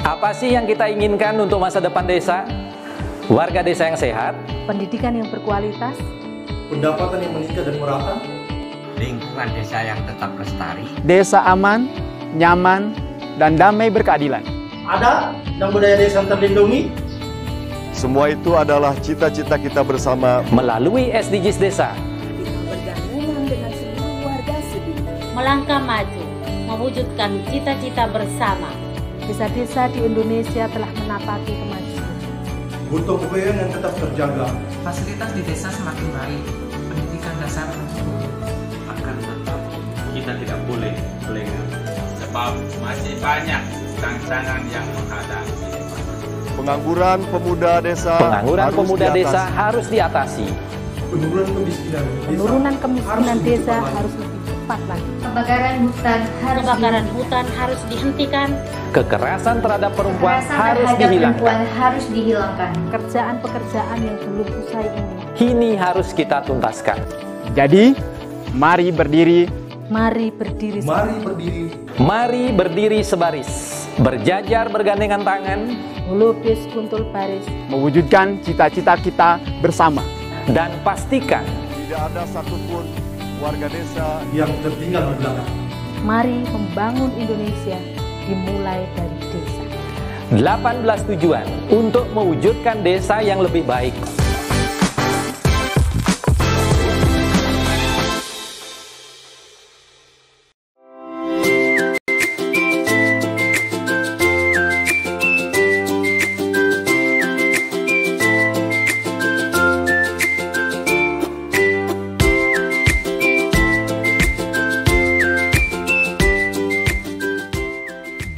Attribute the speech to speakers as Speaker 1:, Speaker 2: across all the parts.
Speaker 1: Apa sih yang kita inginkan untuk masa depan desa? Warga desa yang sehat,
Speaker 2: pendidikan yang berkualitas,
Speaker 3: pendapatan yang meningkat dan merata,
Speaker 4: lingkungan desa yang tetap lestari,
Speaker 5: desa aman, nyaman, dan damai berkeadilan.
Speaker 3: adat dan budaya desa terlindungi.
Speaker 6: Semua itu adalah cita-cita kita bersama
Speaker 1: melalui SDGs Desa.
Speaker 2: bergabungan dengan seluruh warga Sebi.
Speaker 7: Melangkah maju, mewujudkan cita-cita bersama.
Speaker 2: Desa-desa di Indonesia telah menapaki kemajuan.
Speaker 3: Butuh kebayaan yang tetap terjaga.
Speaker 8: Fasilitas di desa semakin baik, pendidikan dasar mencukupi.
Speaker 9: Akan tetap kita tidak boleh lengah,
Speaker 4: sebab masih banyak tantangan yang menghadapi.
Speaker 6: pengangguran pemuda desa.
Speaker 1: Pengangguran pemuda desa harus diatasi.
Speaker 2: Penurunan kemiskinan desa harus lebih cepat lagi.
Speaker 7: Kebakaran hutan harus dihentikan.
Speaker 1: Kekerasan terhadap perempuan harus dihilangkan.
Speaker 2: Pekerjaan-pekerjaan yang belum usai ini.
Speaker 1: Ini harus kita tuntaskan.
Speaker 5: Jadi, mari berdiri.
Speaker 2: Mari berdiri.
Speaker 3: Mari berdiri.
Speaker 1: Mari berdiri sebaris, berjajar bergandengan tangan,
Speaker 2: Melukis kuntul baris.
Speaker 5: Mewujudkan cita-cita kita bersama.
Speaker 1: dan pastikan
Speaker 6: Tidak ada satupun warga desa
Speaker 3: Yang tertinggal di belakang.
Speaker 2: Mari membangun Indonesia dimulai dari desa.
Speaker 1: 18 tujuan untuk mewujudkan desa yang lebih baik.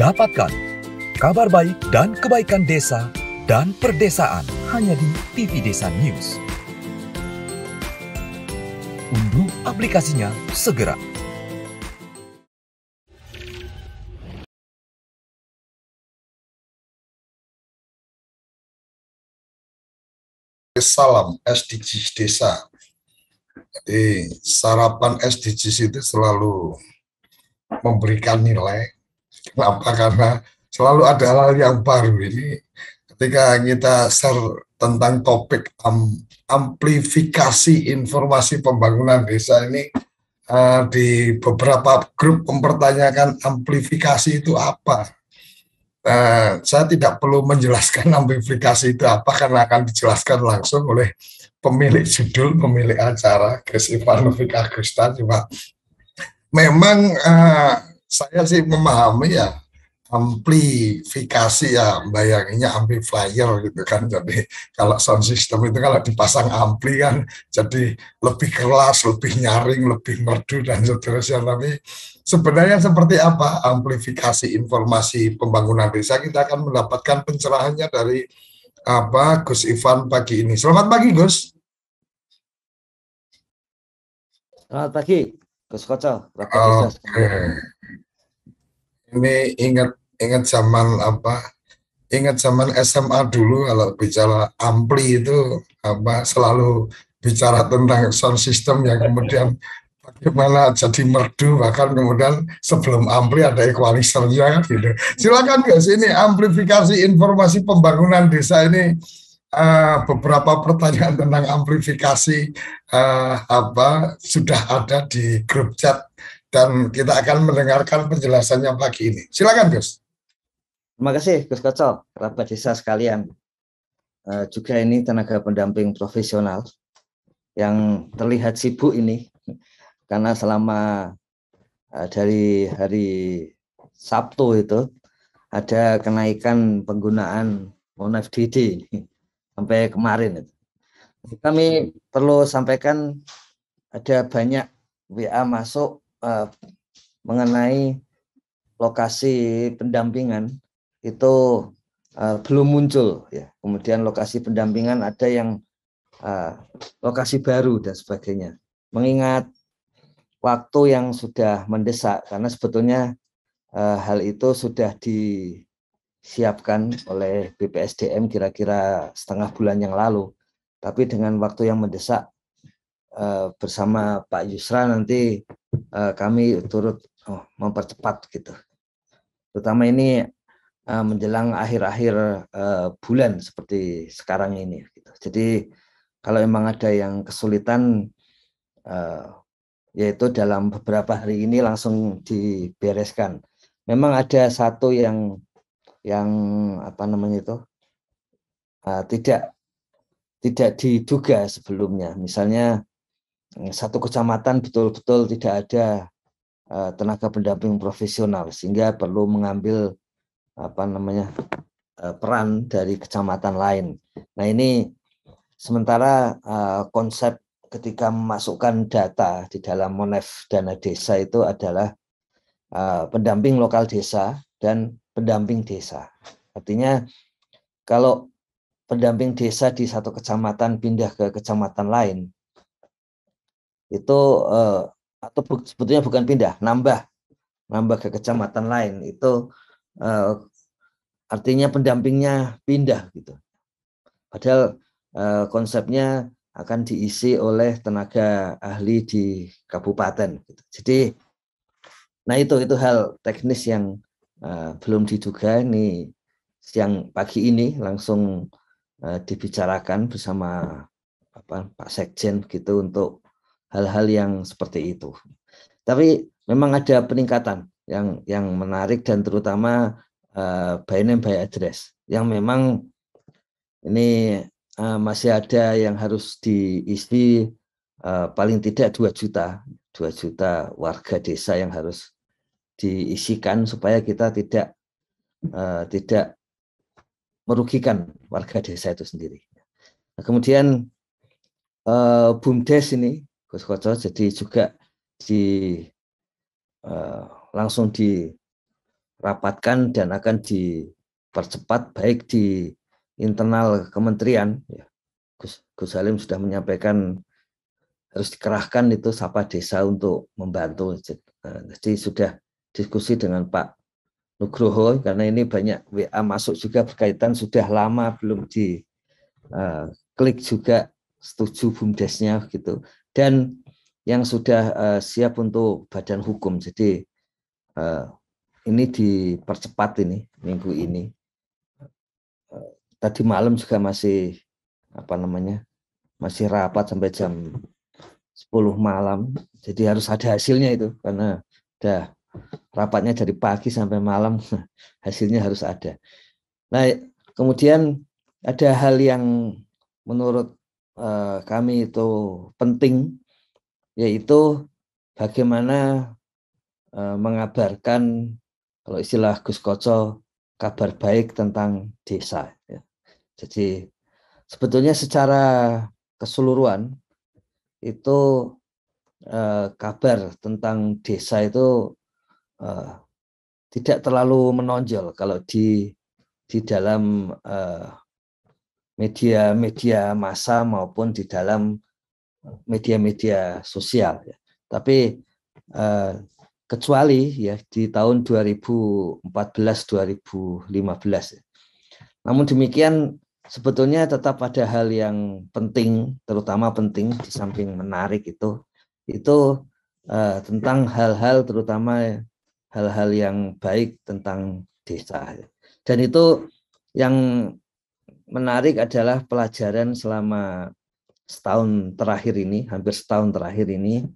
Speaker 10: Dapatkan kabar baik dan kebaikan desa dan perdesaan hanya di TV Desa News. Unduh aplikasinya segera.
Speaker 11: Salam SDGs Desa. Jadi sarapan SDGs itu selalu memberikan nilai. Kenapa? Karena selalu ada hal yang baru. Ini ketika kita share tentang topik amplifikasi informasi pembangunan desa ini, di beberapa grup mempertanyakan amplifikasi itu apa. Saya tidak perlu menjelaskan amplifikasi itu apa karena akan dijelaskan langsung oleh pemilik judul, pemilik acara, Gus Ivan Novik Agusta. Coba memang saya sih memahami ya amplifikasi ya, bayanginnya amplifier gitu kan. Jadi kalau sound system itu kalau dipasang ampli kan jadi lebih keras, lebih nyaring, lebih merdu dan seterusnya. Tapi sebenarnya seperti apa amplifikasi informasi pembangunan desa? Kita akan mendapatkan pencerahannya dari Gus Ivan pagi ini. Selamat pagi, Gus.
Speaker 12: Selamat pagi, Gus Koco.
Speaker 11: Ini ingat zaman ingat zaman SMA dulu kalau bicara ampli itu selalu bicara tentang sound system yang kemudian bagaimana jadi merdu, bahkan kemudian sebelum ampli ada equalizernya kan gitu. Silakan Gus, ini amplifikasi informasi pembangunan desa ini, beberapa pertanyaan tentang amplifikasi sudah ada di grup chat dan kita akan mendengarkan penjelasannya pagi ini. Silakan Gus.
Speaker 12: Terima kasih Gus Koco, kerabat desa sekalian. Juga ini tenaga pendamping profesional yang terlihat sibuk ini karena selama dari hari Sabtu itu ada kenaikan penggunaan non-FDD sampai kemarin. Kami perlu sampaikan ada banyak WA masuk mengenai lokasi pendampingan itu belum muncul ya. Kemudian lokasi pendampingan ada yang lokasi baru dan sebagainya. Mengingat waktu yang sudah mendesak karena sebetulnya hal itu sudah disiapkan oleh BPSDM kira-kira setengah bulan yang lalu. Tapi dengan waktu yang mendesak bersama Pak Yusra nanti kami turut mempercepat gitu. Terutama ini menjelang akhir-akhir bulan seperti sekarang ini. Gitu. Jadi kalau memang ada yang kesulitan, yaitu dalam beberapa hari ini langsung dibereskan. Memang ada satu yang apa namanya itu tidak diduga sebelumnya. Misalnya satu kecamatan betul-betul tidak ada tenaga pendamping profesional sehingga perlu mengambil apa namanya peran dari kecamatan lain. Nah ini sementara konsep ketika memasukkan data di dalam Monef dana desa itu adalah pendamping lokal desa dan pendamping desa. Artinya kalau pendamping desa di satu kecamatan pindah ke kecamatan lain itu atau sebetulnya bukan pindah, nambah ke kecamatan lain itu artinya pendampingnya pindah gitu. Padahal konsepnya akan diisi oleh tenaga ahli di kabupaten. Gitu. Jadi, nah itu hal teknis yang belum diduga. Ini siang pagi ini langsung dibicarakan bersama Pak Sekjen gitu untuk hal-hal yang seperti itu. Tapi memang ada peningkatan yang menarik dan terutama by name by address yang memang ini masih ada yang harus diisi paling tidak 2 juta warga desa yang harus diisikan supaya kita tidak merugikan warga desa itu sendiri. Nah, kemudian BUMDes ini Gus Koco jadi juga langsung dirapatkan dan akan dipercepat baik di internal kementerian. Ya, Gus Halim sudah menyampaikan harus dikerahkan itu Sapa Desa untuk membantu. Jadi sudah diskusi dengan Pak Nugroho karena ini banyak WA masuk juga berkaitan sudah lama belum di klik juga setuju BUMDesnya gitu. Dan yang sudah siap untuk badan hukum. Jadi ini dipercepat ini minggu ini. Tadi malam juga masih masih rapat sampai jam 10 malam. Jadi harus ada hasilnya itu karena udah rapatnya dari pagi sampai malam, hasilnya harus ada. Nah, kemudian ada hal yang menurut kami itu penting, yaitu bagaimana mengabarkan, kalau istilah Gus Koco, kabar baik tentang desa. Ya. Jadi sebetulnya secara keseluruhan itu kabar tentang desa itu tidak terlalu menonjol kalau di dalam media massa maupun di dalam media sosial. Ya. Tapi kecuali ya di tahun 2014-2015. Ya. Namun demikian sebetulnya tetap ada hal yang penting, terutama penting di samping menarik itu tentang hal-hal terutama hal-hal yang baik tentang desa. Dan itu yang menarik adalah pelajaran selama setahun terakhir ini, hampir setahun terakhir ini,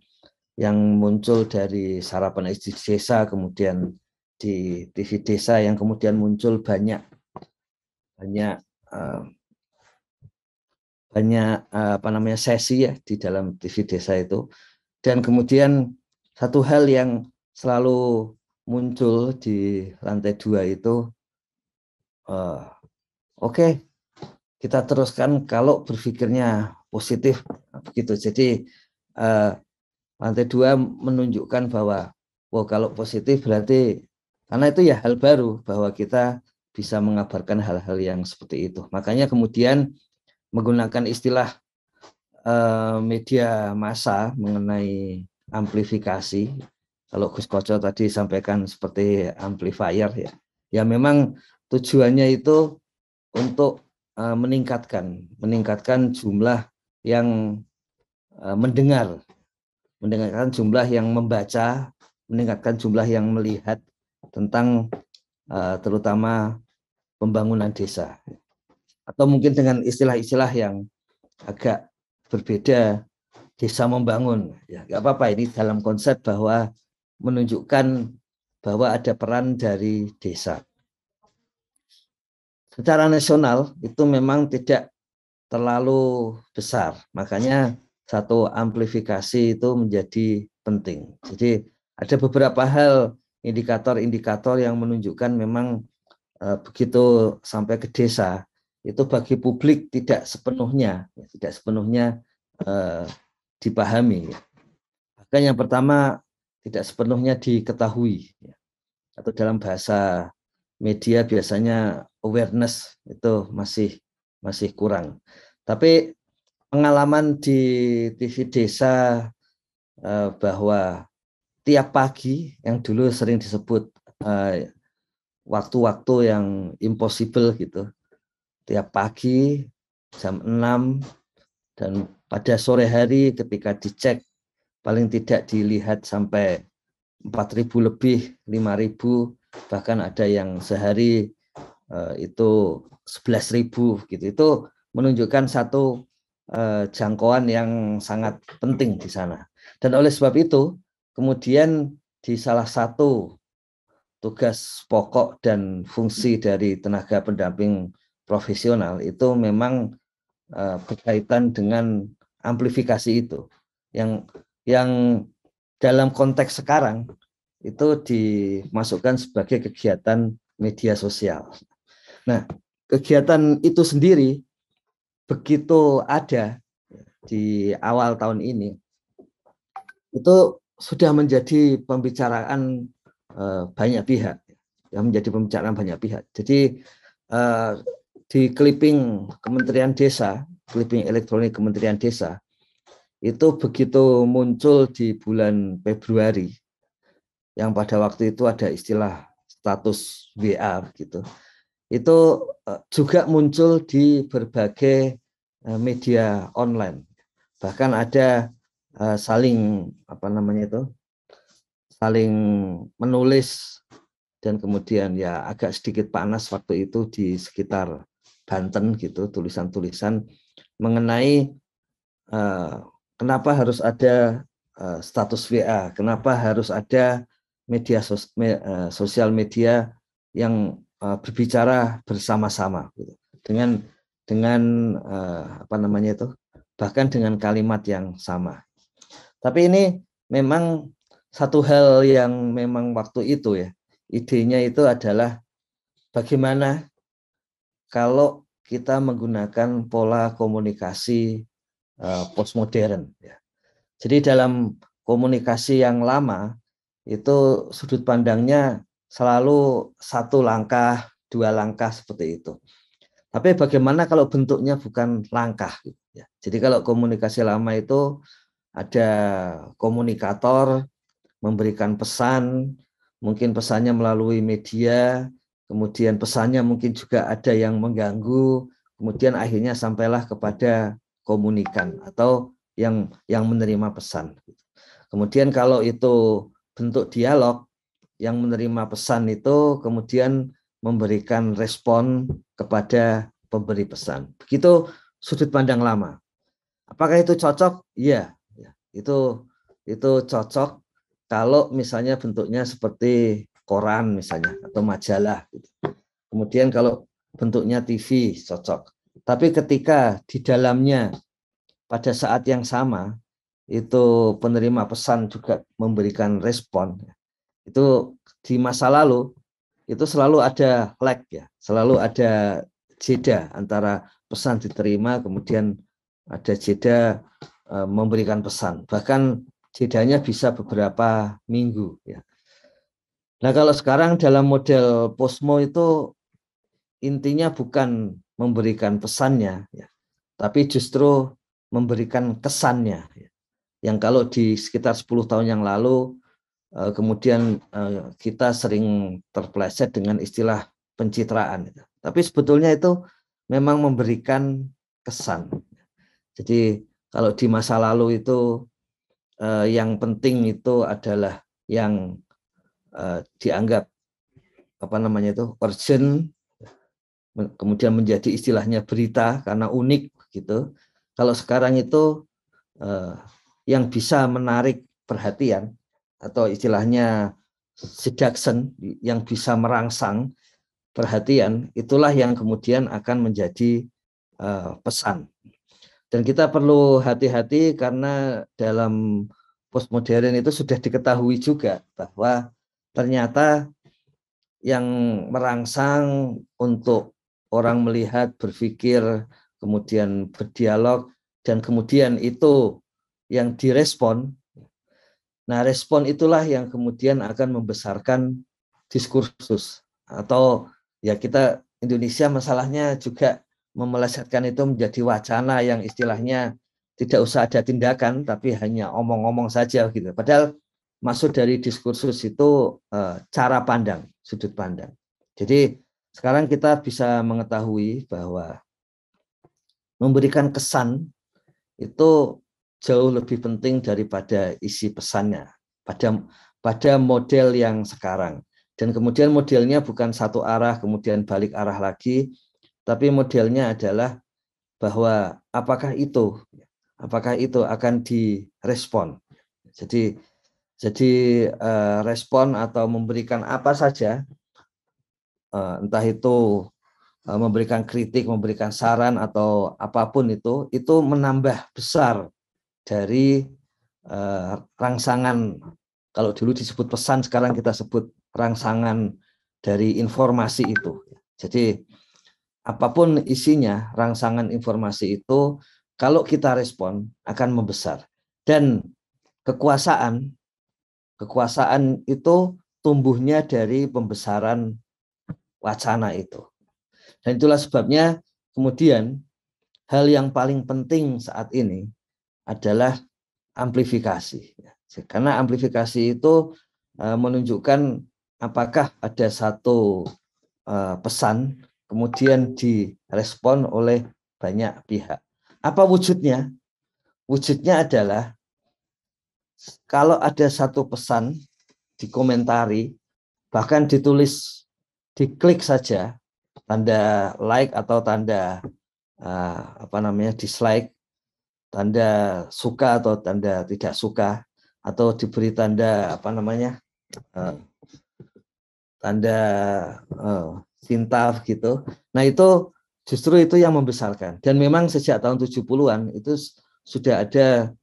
Speaker 12: yang muncul dari Sarapan SD Desa, kemudian di TV Desa, yang kemudian muncul banyak sesi ya di dalam TV Desa itu. Dan kemudian satu hal yang selalu muncul di lantai 2 itu, oke, kita teruskan kalau berpikirnya positif begitu. Jadi lantai 2 menunjukkan bahwa kalau positif berarti, karena itu ya hal baru bahwa kita bisa mengabarkan hal-hal yang seperti itu. Makanya kemudian menggunakan istilah media massa mengenai amplifikasi. Kalau Gus Koco tadi sampaikan seperti amplifier ya. Ya memang tujuannya itu untuk meningkatkan jumlah yang mendengarkan jumlah yang membaca, meningkatkan jumlah yang melihat tentang terutama pembangunan desa. Atau mungkin dengan istilah-istilah yang agak berbeda, desa membangun. Ya, nggak apa-apa, ini dalam konsep bahwa menunjukkan bahwa ada peran dari desa. Secara nasional itu memang tidak terlalu besar, makanya satu amplifikasi itu menjadi penting. Jadi ada beberapa hal, indikator-indikator yang menunjukkan memang begitu sampai ke desa, itu bagi publik tidak sepenuhnya dipahami. Bahkan yang pertama tidak sepenuhnya diketahui, atau dalam bahasa media biasanya awareness itu masih kurang. Tapi pengalaman di TV desa bahwa tiap pagi yang dulu sering disebut waktu-waktu yang impossible gitu, tiap pagi jam 6 dan pada sore hari ketika dicek paling tidak dilihat sampai 4.000 lebih, 5.000, bahkan ada yang sehari itu 11.000 gitu. Itu menunjukkan satu jangkauan yang sangat penting di sana. Dan oleh sebab itu kemudian di salah satu tugas pokok dan fungsi dari tenaga pendamping profesional itu memang berkaitan dengan amplifikasi itu yang dalam konteks sekarang itu dimasukkan sebagai kegiatan media sosial. Nah, kegiatan itu sendiri begitu ada di awal tahun ini itu sudah menjadi pembicaraan banyak pihak, menjadi pembicaraan banyak pihak. Jadi di clipping Kementerian Desa, clipping elektronik Kementerian Desa itu begitu muncul di bulan Februari, yang pada waktu itu ada istilah status WA gitu. Itu juga muncul di berbagai media online. Bahkan ada saling menulis dan kemudian ya agak sedikit panas waktu itu di sekitar Banten gitu, tulisan-tulisan mengenai kenapa harus ada status WA, kenapa harus ada media sosial media yang berbicara bersama-sama gitu. dengan bahkan dengan kalimat yang sama. Tapi ini memang satu hal yang memang waktu itu ya, idenya itu adalah bagaimana kalau kita menggunakan pola komunikasi postmodern ya. Jadi dalam komunikasi yang lama itu sudut pandangnya selalu satu langkah, dua langkah seperti itu. Tapi bagaimana kalau bentuknya bukan langkah gitu ya. Jadi kalau komunikasi lama itu ada komunikator memberikan pesan, mungkin pesannya melalui media, kemudian pesannya mungkin juga ada yang mengganggu, kemudian akhirnya sampailah kepada komunikan atau yang menerima pesan. Kemudian kalau itu bentuk dialog, yang menerima pesan itu kemudian memberikan respon kepada pemberi pesan. Begitu sudut pandang lama. Apakah itu cocok? Iya, itu cocok kalau misalnya bentuknya seperti koran misalnya atau majalah gitu. Kemudian kalau bentuknya TV cocok. Tapi ketika di dalamnya pada saat yang sama itu penerima pesan juga memberikan respon, itu di masa lalu itu selalu ada lag ya, selalu ada jeda antara pesan diterima kemudian ada jeda memberikan pesan, bahkan jedanya bisa beberapa minggu ya. Nah kalau sekarang dalam model Postmo itu intinya bukan memberikan pesannya ya, tapi justru memberikan kesannya ya. Yang kalau di sekitar 10 tahun yang lalu kemudian kita sering terpeleset dengan istilah pencitraan gitu. Tapi sebetulnya itu memang memberikan kesan. Jadi kalau di masa lalu itu yang penting itu adalah yang dianggap urgent, kemudian menjadi istilahnya berita karena unik gitu. Kalau sekarang itu yang bisa menarik perhatian atau istilahnya seduction, yang bisa merangsang perhatian, itulah yang kemudian akan menjadi pesan. Dan kita perlu hati-hati karena dalam postmodern itu sudah diketahui juga bahwa ternyata yang merangsang untuk orang melihat, berpikir, kemudian berdialog, dan kemudian itu yang direspon. Nah, respon itulah yang kemudian akan membesarkan diskursus. Atau ya kita Indonesia masalahnya juga memelesetkan itu menjadi wacana yang istilahnya tidak usah ada tindakan, tapi hanya omong-omong saja gitu. Padahal maksud dari diskursus itu cara pandang, sudut pandang. Jadi sekarang kita bisa mengetahui bahwa memberikan kesan itu jauh lebih penting daripada isi pesannya pada model yang sekarang. Dan kemudian modelnya bukan satu arah kemudian balik arah lagi, tapi modelnya adalah bahwa apakah itu akan direspon. Jadi respon atau memberikan apa saja, entah itu memberikan kritik, memberikan saran atau apapun itu menambah besar dari rangsangan. Kalau dulu disebut pesan, sekarang kita sebut rangsangan dari informasi itu. Jadi apapun isinya, rangsangan informasi itu kalau kita respon akan membesar. Dan kekuasaan itu tumbuhnya dari pembesaran wacana itu. Dan itulah sebabnya kemudian hal yang paling penting saat ini adalah amplifikasi. Karena amplifikasi itu menunjukkan apakah ada satu pesan kemudian direspon oleh banyak pihak. Apa wujudnya? Wujudnya adalah kalau ada satu pesan dikomentari, bahkan ditulis, diklik saja tanda like atau tanda dislike, tanda suka atau tanda tidak suka, atau diberi tanda tanda cinta gitu. Nah, itu justru itu yang membesarkan. Dan memang sejak tahun 70-an itu sudah ada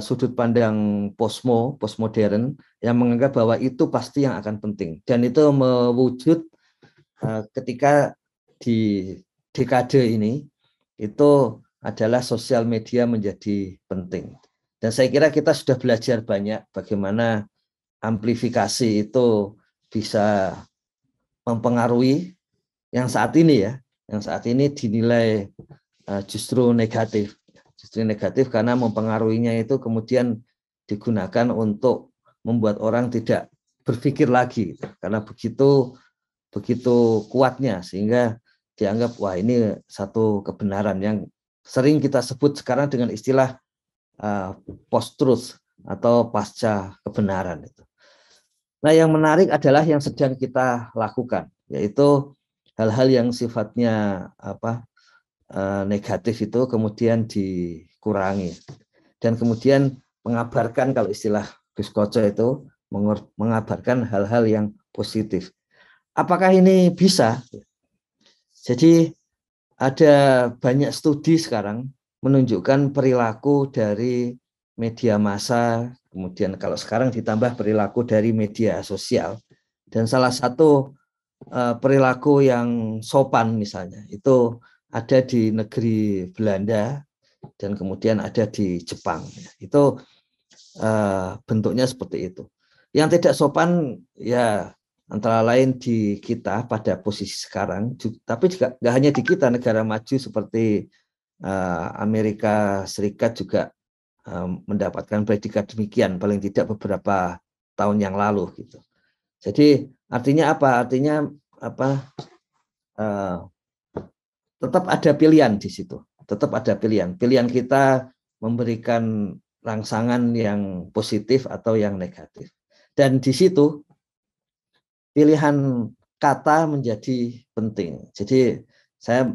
Speaker 12: sudut pandang postmodern yang menganggap bahwa itu pasti yang akan penting. Dan itu mewujud ketika di dekade ini itu adalah sosial media menjadi penting. Dan saya kira kita sudah belajar banyak bagaimana amplifikasi itu bisa mempengaruhi yang saat ini dinilai justru negatif. Justru negatif karena mempengaruhinya itu kemudian digunakan untuk membuat orang tidak berpikir lagi. Karena begitu kuatnya sehingga dianggap wah ini satu kebenaran yang sering kita sebut sekarang dengan istilah post-truth atau pasca kebenaran itu. Nah, yang menarik adalah yang sedang kita lakukan, yaitu hal-hal yang sifatnya negatif itu kemudian dikurangi dan kemudian mengabarkan, kalau istilah Gus Koco itu mengabarkan hal-hal yang positif. Apakah ini bisa? Jadi ada banyak studi sekarang menunjukkan perilaku dari media massa, kemudian kalau sekarang ditambah perilaku dari media sosial. Dan salah satu perilaku yang sopan misalnya, itu ada di negeri Belanda dan kemudian ada di Jepang. Itu bentuknya seperti itu. Yang tidak sopan ya antara lain di kita pada posisi sekarang, tapi juga nggak hanya di kita, negara maju seperti Amerika Serikat juga mendapatkan predikat demikian paling tidak beberapa tahun yang lalu gitu. Jadi artinya apa? Artinya tetap ada pilihan di situ. Tetap ada pilihan. Pilihan kita memberikan rangsangan yang positif atau yang negatif. Dan di situ pilihan kata menjadi penting. Jadi saya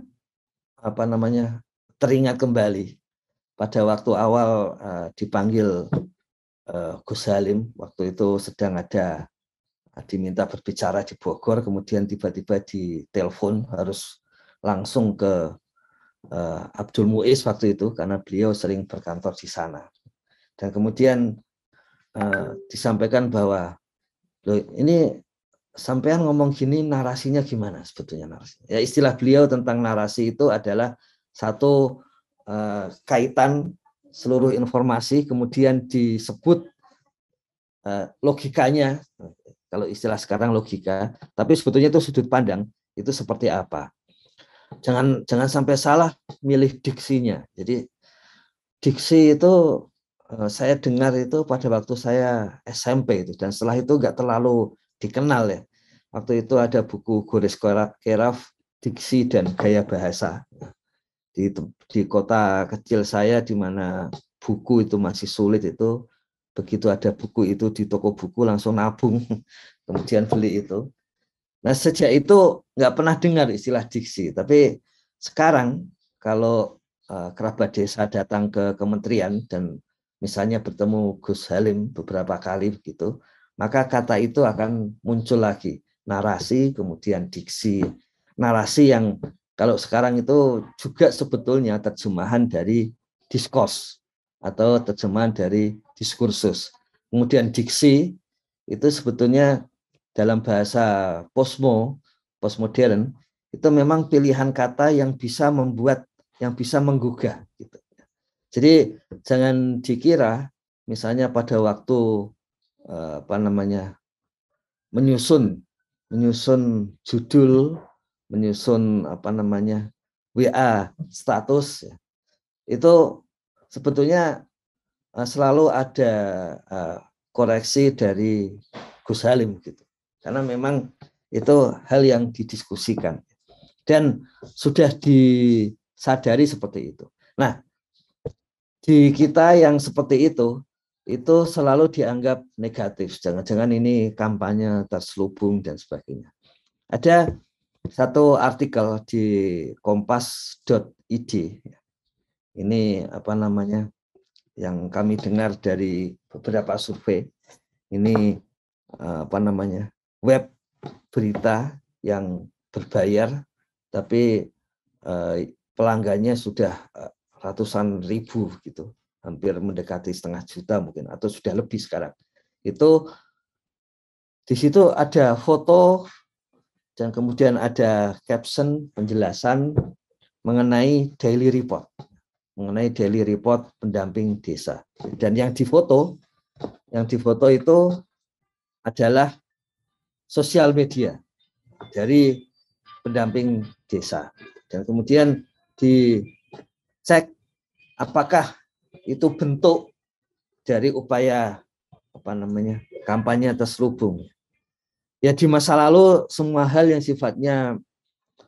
Speaker 12: teringat kembali pada waktu awal dipanggil Gus Halim, waktu itu sedang ada diminta berbicara di Bogor, kemudian tiba-tiba ditelepon harus langsung ke Abdul Muiz waktu itu karena beliau sering berkantor di sana. Dan kemudian disampaikan bahwa loh, ini sampean ngomong gini narasinya gimana sebetulnya narasi? Ya, istilah beliau tentang narasi itu adalah satu kaitan seluruh informasi kemudian disebut logikanya, kalau istilah sekarang logika, tapi sebetulnya itu sudut pandang itu seperti apa. Jangan sampai salah milih diksinya. Jadi diksi itu saya dengar itu pada waktu saya SMP itu, dan setelah itu nggak terlalu dikenal ya. Waktu itu ada buku Goris Keraf, Diksi dan Gaya Bahasa. Di kota kecil saya di mana buku itu masih sulit itu, begitu ada buku itu di toko buku langsung nabung, kemudian beli itu. Nah sejak itu nggak pernah dengar istilah diksi, tapi sekarang kalau kerabat desa datang ke kementerian dan misalnya bertemu Gus Halim beberapa kali begitu, maka kata itu akan muncul lagi, narasi kemudian diksi. Narasi yang kalau sekarang itu juga sebetulnya terjemahan dari diskurs atau terjemahan dari diskursus. Kemudian diksi itu sebetulnya dalam bahasa postmodern itu memang pilihan kata yang bisa membuat, yang bisa menggugah gitu. Jadi jangan dikira misalnya pada waktu menyusun judul, menyusun WA status ya, itu sebetulnya selalu ada koreksi dari Gus Halim gitu. Karena memang itu hal yang didiskusikan dan sudah disadari seperti itu. Nah, di kita yang seperti itu selalu dianggap negatif. Jangan-jangan ini kampanye terselubung dan sebagainya. Ada satu artikel di kompas.id. Ini yang kami dengar dari beberapa survei. Ini web berita yang berbayar, tapi pelanggannya sudah ratusan ribu gitu, hampir mendekati 500 juta mungkin, atau sudah lebih sekarang. Itu di situ ada foto dan kemudian ada caption penjelasan mengenai daily report pendamping desa. Dan yang difoto itu adalah sosial media dari pendamping desa. Dan kemudian dicek apakah itu bentuk dari upaya kampanye terselubung. Ya di masa lalu semua hal yang sifatnya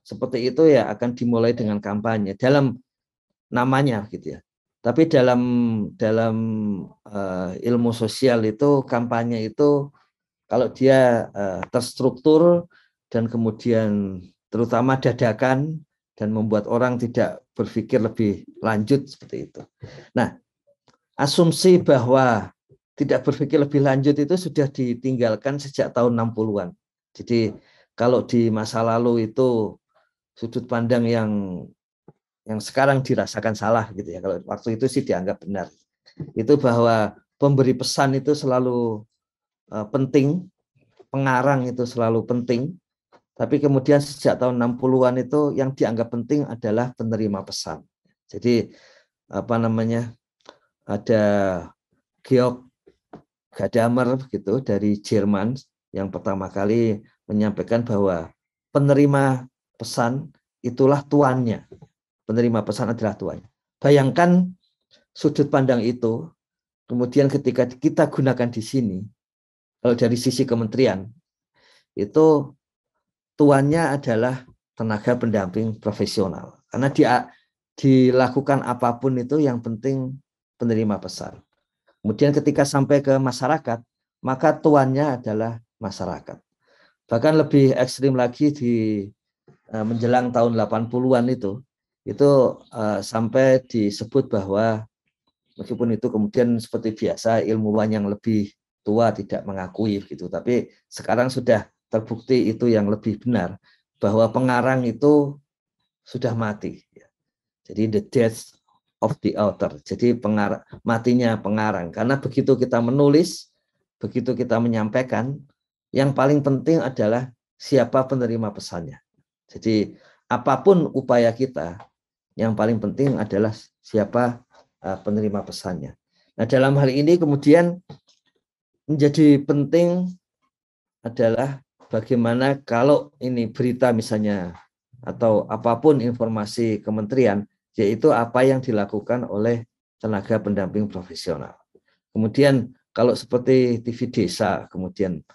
Speaker 12: seperti itu ya akan dimulai dengan kampanye dalam namanya gitu ya. Tapi dalam ilmu sosial itu kampanye itu kalau dia terstruktur dan kemudian terutama dadakan dan membuat orang tidak berpikir lebih lanjut seperti itu. Nah, asumsi bahwa tidak berpikir lebih lanjut itu sudah ditinggalkan sejak tahun 60-an. Jadi kalau di masa lalu itu sudut pandang yang sekarang dirasakan salah gitu ya. Kalau waktu itu sih dianggap benar. Itu bahwa pemberi pesan itu selalu penting, pengarang itu selalu penting. Tapi kemudian sejak tahun 60-an itu yang dianggap penting adalah penerima pesan. Jadi ada Georg Gadamer gitu dari Jerman yang pertama kali menyampaikan bahwa penerima pesan itulah tuannya. Penerima pesan adalah tuannya. Bayangkan sudut pandang itu, kemudian ketika kita gunakan di sini, kalau dari sisi kementerian, itu tuannya adalah tenaga pendamping profesional. Karena dilakukan apapun itu yang penting penerima pesan. Kemudian ketika sampai ke masyarakat, maka tuannya adalah masyarakat. Bahkan lebih ekstrim lagi di menjelang tahun 80-an itu sampai disebut bahwa meskipun itu kemudian seperti biasa ilmuwan yang lebih tua tidak mengakui gitu, tapi sekarang sudah terbukti itu yang lebih benar, bahwa pengarang itu sudah mati. Jadi the death of the author. Jadi matinya pengarang. Karena begitu kita menulis, begitu kita menyampaikan, yang paling penting adalah siapa penerima pesannya. Jadi apapun upaya kita, yang paling penting adalah siapa penerima pesannya. Nah, dalam hal ini kemudian menjadi penting adalah bagaimana kalau ini berita misalnya atau apapun informasi kementerian, yaitu apa yang dilakukan oleh tenaga pendamping profesional. Kemudian kalau seperti TV Desa kemudian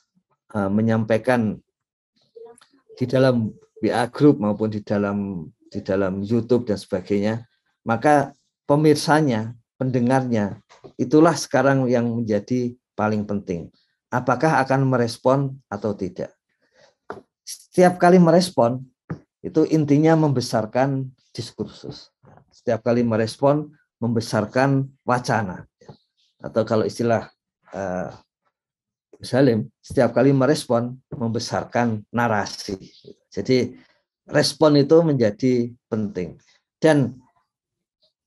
Speaker 12: menyampaikan di dalam WA Group maupun di dalam YouTube dan sebagainya, maka pemirsanya, pendengarnya, itulah sekarang yang menjadi paling penting. Apakah akan merespon atau tidak? Setiap kali merespon, itu intinya membesarkan diskursus. Setiap kali merespon, membesarkan wacana. Atau kalau istilah Salim, setiap kali merespon, membesarkan narasi. Jadi respon itu menjadi penting. Dan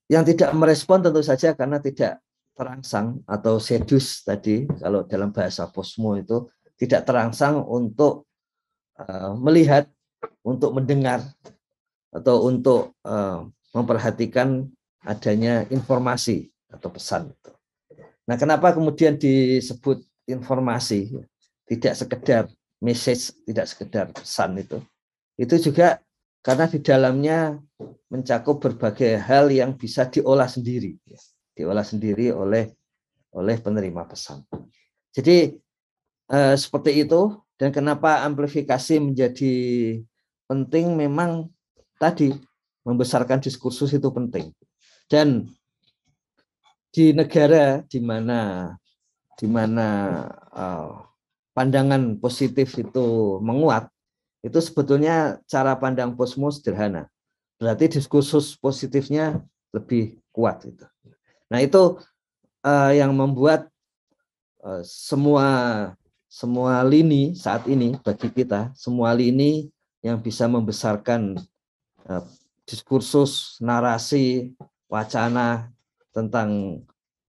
Speaker 12: yang tidak merespon tentu saja karena tidak terangsang atau sedus tadi, kalau dalam bahasa Posmo itu tidak terangsang untuk melihat, untuk mendengar, atau untuk memperhatikan adanya informasi atau pesan. Nah, kenapa kemudian disebut informasi, tidak sekedar message, tidak sekedar pesan itu? Itu juga karena di dalamnya mencakup berbagai hal yang bisa diolah sendiri, oleh penerima pesan. Jadi seperti itu. Dan kenapa amplifikasi menjadi penting? Memang tadi membesarkan diskursus itu penting. Dan di negara di mana pandangan positif itu menguat, itu sebetulnya cara pandang Posmo sederhana. Berarti diskursus positifnya lebih kuat. Gitu. Nah, itu yang membuat semua lini saat ini bagi kita, semua lini yang bisa membesarkan diskursus, narasi, wacana tentang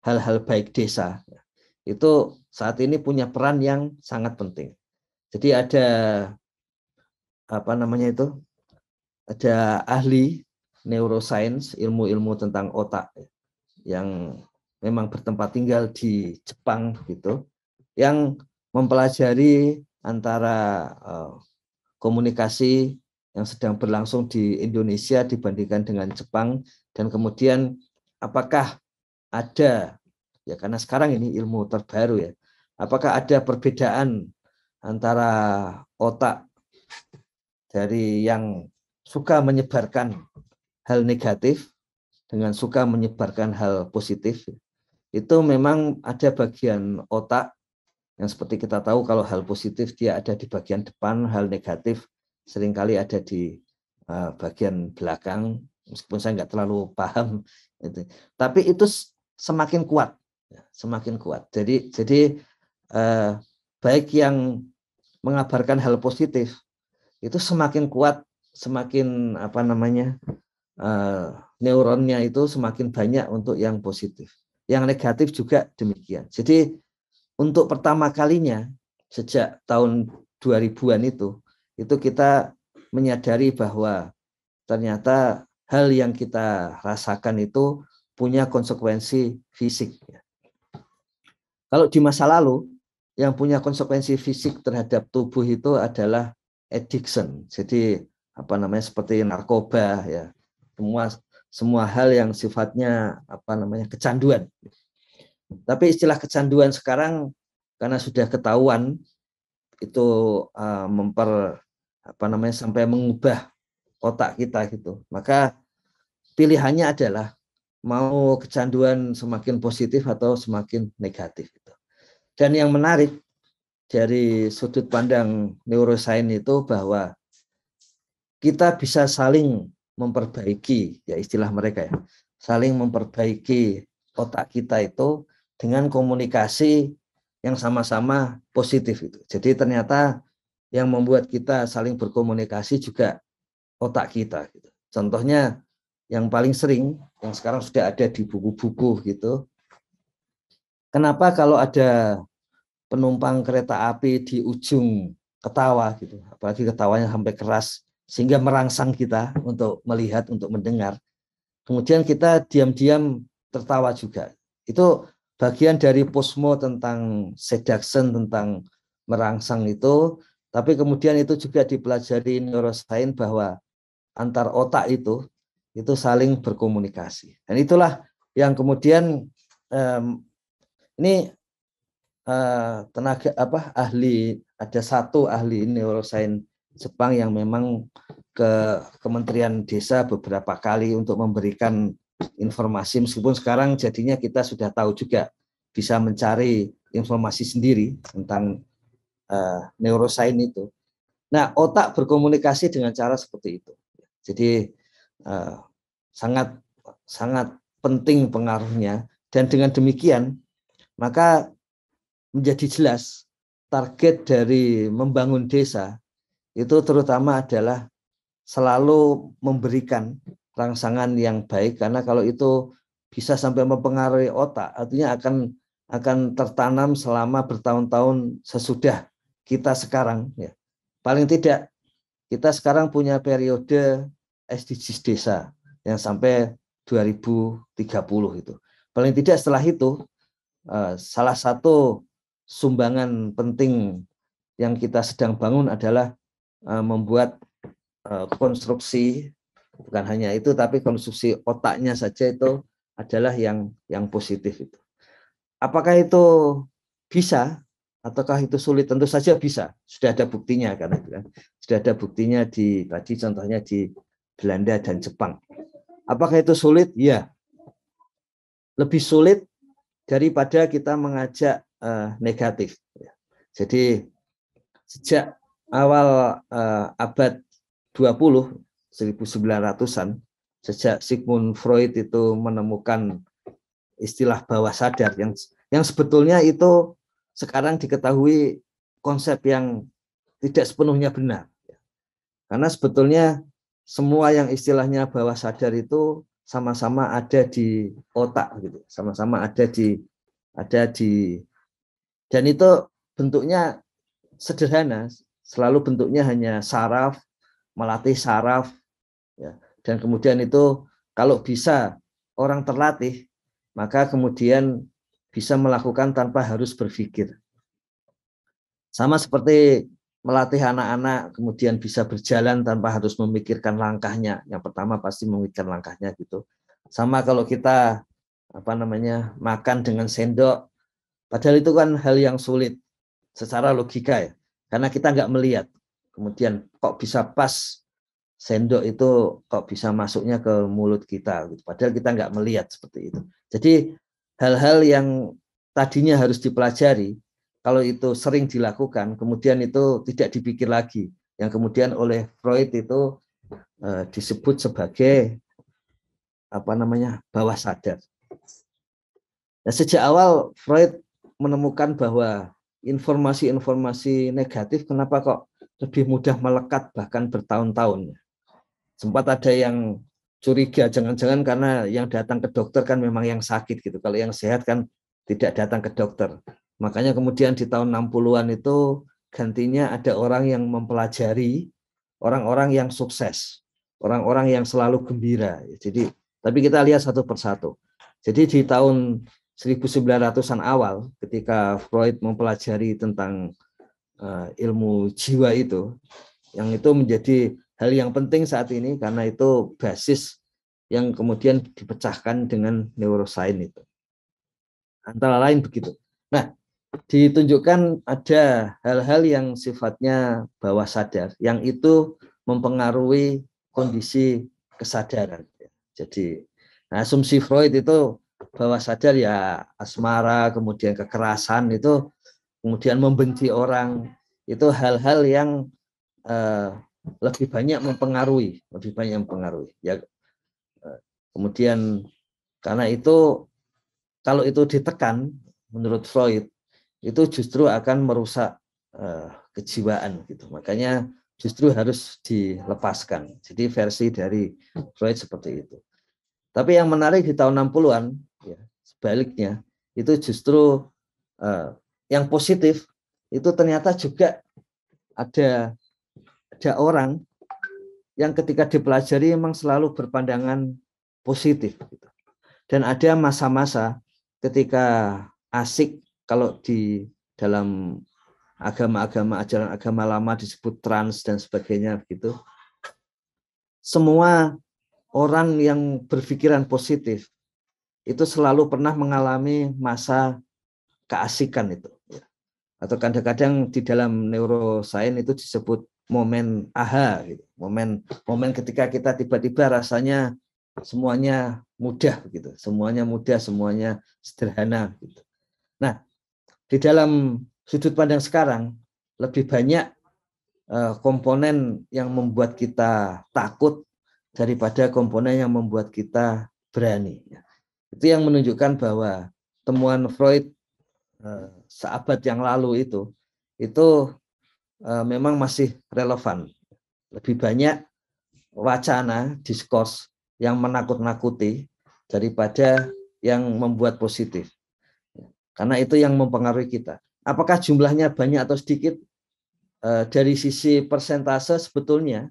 Speaker 12: hal-hal baik desa, itu saat ini punya peran yang sangat penting. Jadi ada ada ahli neuroscience, ilmu-ilmu tentang otak yang memang bertempat tinggal di Jepang gitu, yang mempelajari antara komunikasi yang sedang berlangsung di Indonesia dibandingkan dengan Jepang, dan kemudian apakah ada, ya karena sekarang ini ilmu terbaru ya, apakah ada perbedaan antara otak dari yang suka menyebarkan hal negatif dengan suka menyebarkan hal positif. Itu memang ada bagian otak yang seperti kita tahu kalau hal positif dia ada di bagian depan, hal negatif seringkali ada di bagian belakang, meskipun saya nggak terlalu paham itu. Tapi itu semakin kuat. Jadi baik yang mengabarkan hal positif itu semakin kuat, semakin neuronnya itu semakin banyak untuk yang positif. Yang negatif juga demikian. Jadi untuk pertama kalinya sejak tahun 2000-an itu kita menyadari bahwa ternyata hal yang kita rasakan itu punya konsekuensi fisik. Kalau di masa lalu yang punya konsekuensi fisik terhadap tubuh itu adalah addiction. Jadi seperti narkoba ya. Semua hal yang sifatnya kecanduan. Tapi istilah kecanduan sekarang karena sudah ketahuan itu sampai mengubah otak kita gitu. Maka pilihannya adalah mau kecanduan semakin positif atau semakin negatif gitu. Dan yang menarik dari sudut pandang neuroscience itu bahwa kita bisa saling memperbaiki, ya istilah mereka ya, saling memperbaiki otak kita itu dengan komunikasi yang sama-sama positif itu. Jadi ternyata yang membuat kita saling berkomunikasi juga otak kita gitu. Contohnya yang paling sering yang sekarang sudah ada di buku-buku gitu. Kenapa kalau ada penumpang kereta api di ujung ketawa gitu, apalagi ketawanya sampai keras sehingga merangsang kita untuk melihat, untuk mendengar. Kemudian kita diam-diam tertawa juga. Itu bagian dari posmo tentang seduction, tentang merangsang itu. Tapi kemudian itu juga dipelajari neuroscience bahwa antar otak itu saling berkomunikasi. Dan itulah yang kemudian ini tenaga ahli, ada satu ahli neuroscience Jepang yang memang ke Kementerian Desa beberapa kali untuk memberikan informasi, meskipun sekarang jadinya kita sudah tahu juga bisa mencari informasi sendiri tentang neuroscience itu. Nah, otak berkomunikasi dengan cara seperti itu. Jadi sangat penting pengaruhnya, dan dengan demikian maka menjadi jelas target dari membangun desa itu terutama adalah selalu memberikan rangsangan yang baik, karena kalau itu bisa sampai mempengaruhi otak, artinya akan tertanam selama bertahun-tahun sesudah kita sekarang ya. Paling tidak kita sekarang punya periode SDGs desa yang sampai 2030 itu. Paling tidak setelah itu salah satu sumbangan penting yang kita sedang bangun adalah membuat konstruksi, bukan hanya itu, tapi konstruksi otaknya saja itu adalah yang positif itu. Apakah itu bisa ataukah itu sulit? Tentu saja bisa. Sudah ada buktinya kan itu kan. Sudah ada buktinya tadi contohnya di Belanda dan Jepang. Apakah itu sulit? Ya. Lebih sulit daripada kita mengajak negatif. Jadi sejak awal abad 20, 1900-an, sejak Sigmund Freud itu menemukan istilah bawah sadar yang sebetulnya itu sekarang diketahui konsep yang tidak sepenuhnya benar. Karena sebetulnya semua yang istilahnya bawah sadar itu sama-sama ada di otak gitu, sama-sama ada di dan itu bentuknya sederhana, selalu bentuknya hanya saraf, melatih saraf ya. Dan kemudian itu kalau bisa orang terlatih, maka kemudian bisa melakukan tanpa harus berpikir. Sama seperti melatih anak-anak kemudian bisa berjalan tanpa harus memikirkan langkahnya. Yang pertama pasti memikirkan langkahnya gitu. Sama kalau kita makan dengan sendok, padahal itu kan hal yang sulit secara logika ya, karena kita nggak melihat. Kemudian kok bisa pas sendok itu kok bisa masuknya ke mulut kita, gitu. Padahal kita nggak melihat seperti itu. Jadi hal-hal yang tadinya harus dipelajari, kalau itu sering dilakukan, kemudian itu tidak dipikir lagi. Yang kemudian oleh Freud itu disebut sebagai bawah sadar. Nah, sejak awal Freud menemukan bahwa informasi-informasi negatif kenapa kok lebih mudah melekat bahkan bertahun-tahun. Sempat ada yang curiga, jangan-jangan karena yang datang ke dokter kan memang yang sakit gitu. Kalau yang sehat kan tidak datang ke dokter. Makanya kemudian di tahun 60-an itu gantinya ada orang yang mempelajari orang-orang yang sukses, orang-orang yang selalu gembira. Jadi, tapi kita lihat satu persatu. Jadi di tahun 1900-an awal ketika Freud mempelajari tentang ilmu jiwa itu, yang itu menjadi hal yang penting saat ini karena itu basis yang kemudian dipecahkan dengan neuroscience itu. Antara lain begitu. Nah, ditunjukkan ada hal-hal yang sifatnya bawah sadar, yang itu mempengaruhi kondisi kesadaran. Jadi, asumsi Freud itu bawah sadar ya asmara, kemudian kekerasan itu kemudian membenci orang, itu hal-hal yang lebih banyak mempengaruhi, ya. Kemudian karena itu kalau itu ditekan, menurut Freud itu justru akan merusak kejiwaan gitu. Makanya justru harus dilepaskan. Jadi versi dari Freud seperti itu. Tapi yang menarik di tahun 60-an, ya, sebaliknya itu justru yang positif itu ternyata juga ada orang yang ketika dipelajari memang selalu berpandangan positif gitu. Dan ada masa-masa ketika asik, kalau di dalam agama-agama, ajaran agama lama disebut trans dan sebagainya gitu. Semua orang yang berpikiran positif itu selalu pernah mengalami masa keasikan itu. Atau kadang-kadang di dalam neuroscience itu disebut momen aha gitu. Momen ketika kita tiba-tiba rasanya semuanya mudah gitu. Semuanya mudah, semuanya sederhana gitu. Nah, di dalam sudut pandang sekarang lebih banyak komponen yang membuat kita takut daripada komponen yang membuat kita berani. Itu yang menunjukkan bahwa temuan Freud seabad yang lalu itu memang masih relevan. Lebih banyak wacana, diskurs yang menakut-nakuti daripada yang membuat positif. Karena itu yang mempengaruhi kita. Apakah jumlahnya banyak atau sedikit? Dari sisi persentase sebetulnya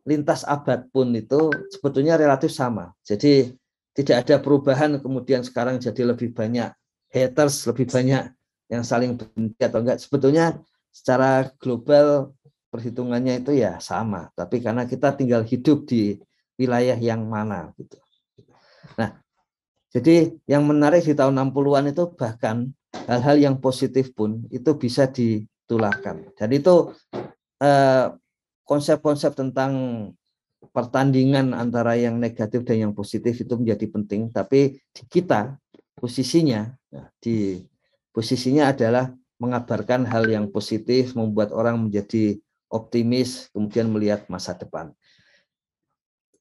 Speaker 12: lintas abad pun itu sebetulnya relatif sama. Jadi tidak ada perubahan kemudian sekarang jadi lebih banyak haters, lebih banyak yang saling benci atau enggak. Sebetulnya secara global perhitungannya itu ya sama. Tapi karena kita tinggal hidup di wilayah yang mana gitu. Nah, jadi yang menarik di tahun 60-an itu bahkan hal-hal yang positif pun itu bisa ditularkan. Dan itu konsep-konsep tentang pertandingan antara yang negatif dan yang positif itu menjadi penting. Tapi di kita posisinya adalah mengabarkan hal yang positif, membuat orang menjadi optimis, kemudian melihat masa depan.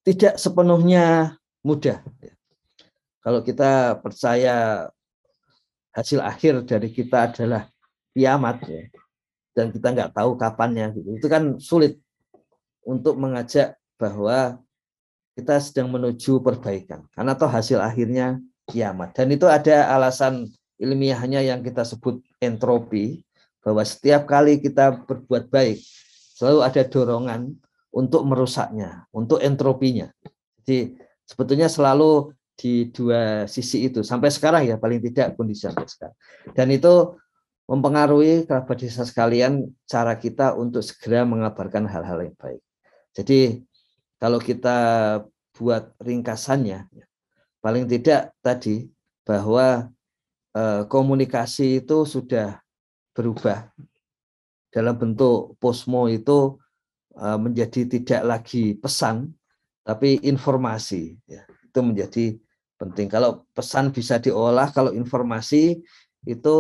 Speaker 12: Tidak sepenuhnya mudah. Kalau kita percaya hasil akhir dari kita adalah kiamat, ya, dan kita nggak tahu kapannya, gitu, itu kan sulit untuk mengajak bahwa kita sedang menuju perbaikan, karena toh hasil akhirnya kiamat. Dan itu ada alasan ilmiahnya yang kita sebut entropi, bahwa setiap kali kita berbuat baik, selalu ada dorongan untuk merusaknya, untuk entropinya. Jadi sebetulnya selalu di dua sisi itu sampai sekarang ya, paling tidak kondisi sampai sekarang. Dan itu mempengaruhi kerabat desa sekalian cara kita untuk segera mengabarkan hal-hal yang baik. Jadi kalau kita buat ringkasannya, paling tidak tadi bahwa komunikasi itu sudah berubah dalam bentuk posmo itu menjadi tidak lagi pesan tapi informasi, ya, itu menjadi penting. Kalau pesan bisa diolah, kalau informasi itu,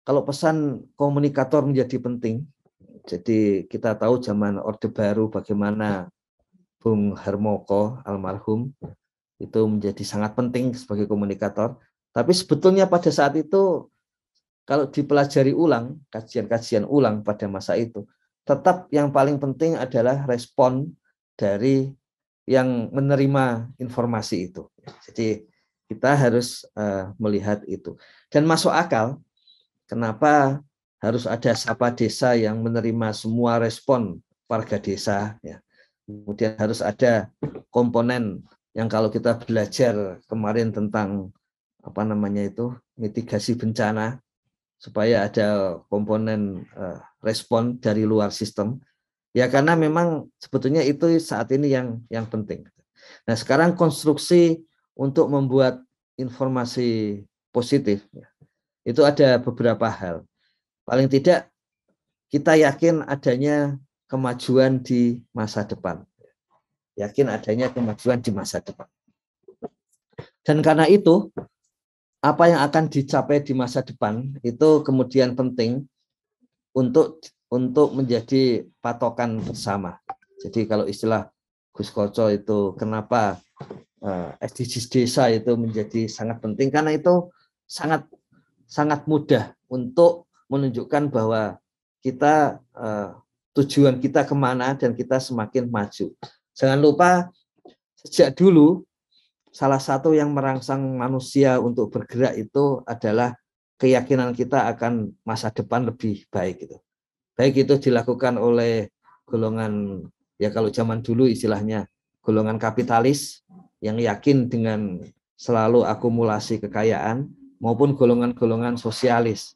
Speaker 12: kalau pesan komunikator menjadi penting. Jadi kita tahu zaman Orde Baru bagaimana Bung Harmoko almarhum itu menjadi sangat penting sebagai komunikator. Tapi sebetulnya pada saat itu kalau dipelajari ulang, kajian-kajian ulang pada masa itu, tetap yang paling penting adalah respon dari yang menerima informasi itu. Jadi kita harus melihat itu. Dan masuk akal kenapa harus ada sapa desa yang menerima semua respon warga desa, ya. Kemudian harus ada komponen yang kalau kita belajar kemarin tentang mitigasi bencana, supaya ada komponen respon dari luar sistem. Ya karena memang sebetulnya itu saat ini yang penting. Nah sekarang konstruksi untuk membuat informasi positif, ya, itu ada beberapa hal. Paling tidak kita yakin adanya kemajuan di masa depan. Yakin adanya kemajuan di masa depan. Dan karena itu apa yang akan dicapai di masa depan itu kemudian penting untuk menjadi patokan bersama. Jadi kalau istilah Gus Koco itu kenapa SDGs desa itu menjadi sangat penting, karena itu sangat mudah untuk menunjukkan bahwa kita tujuan kita kemana dan kita semakin maju. Jangan lupa sejak dulu salah satu yang merangsang manusia untuk bergerak itu adalah keyakinan kita akan masa depan lebih baik gitu. Baik itu dilakukan oleh golongan, ya kalau zaman dulu istilahnya golongan kapitalis yang yakin dengan selalu akumulasi kekayaan, maupun golongan-golongan sosialis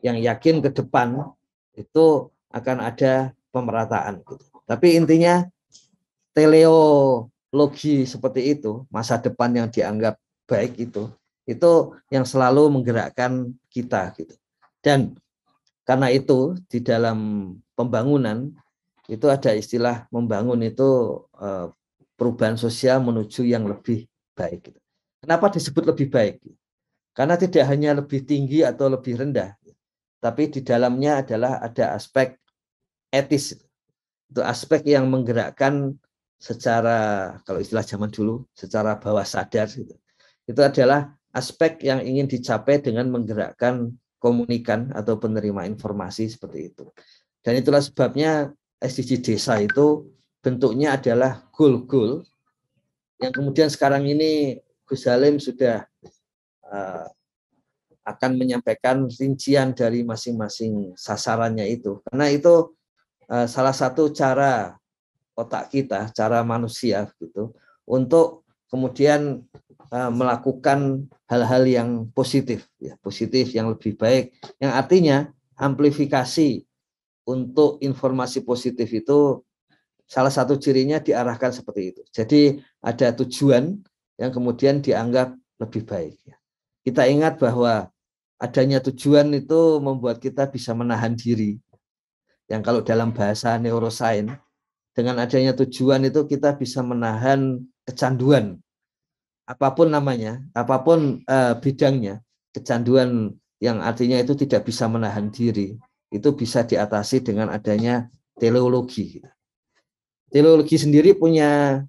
Speaker 12: yang yakin ke depan itu akan ada pemerataan gitu. Tapi intinya teleologi seperti itu, masa depan yang dianggap baik itu yang selalu menggerakkan kita gitu. Dan karena itu di dalam pembangunan itu ada istilah membangun itu perubahan sosial menuju yang lebih baik gitu. Kenapa disebut lebih baik? Karena tidak hanya lebih tinggi atau lebih rendah, tapi di dalamnya adalah ada aspek etis. Itu aspek yang menggerakkan secara, kalau istilah zaman dulu, secara bawah sadar. Itu adalah aspek yang ingin dicapai dengan menggerakkan komunikan atau penerima informasi seperti itu. Dan itulah sebabnya SDG desa itu bentuknya adalah goal-goal yang kemudian sekarang ini Gus Halim sudah akan menyampaikan rincian dari masing-masing sasarannya itu. Karena itu salah satu cara otak kita, cara manusia gitu, untuk kemudian melakukan hal-hal yang positif, ya, positif yang lebih baik, yang artinya amplifikasi untuk informasi positif itu salah satu cirinya diarahkan seperti itu. Jadi ada tujuan yang kemudian dianggap lebih baik. Kita ingat bahwa adanya tujuan itu membuat kita bisa menahan diri. Yang kalau dalam bahasa neuroscience, dengan adanya tujuan itu kita bisa menahan kecanduan. Apapun namanya, apapun bidangnya, kecanduan yang artinya itu tidak bisa menahan diri, itu bisa diatasi dengan adanya teleologi. Teleologi sendiri punya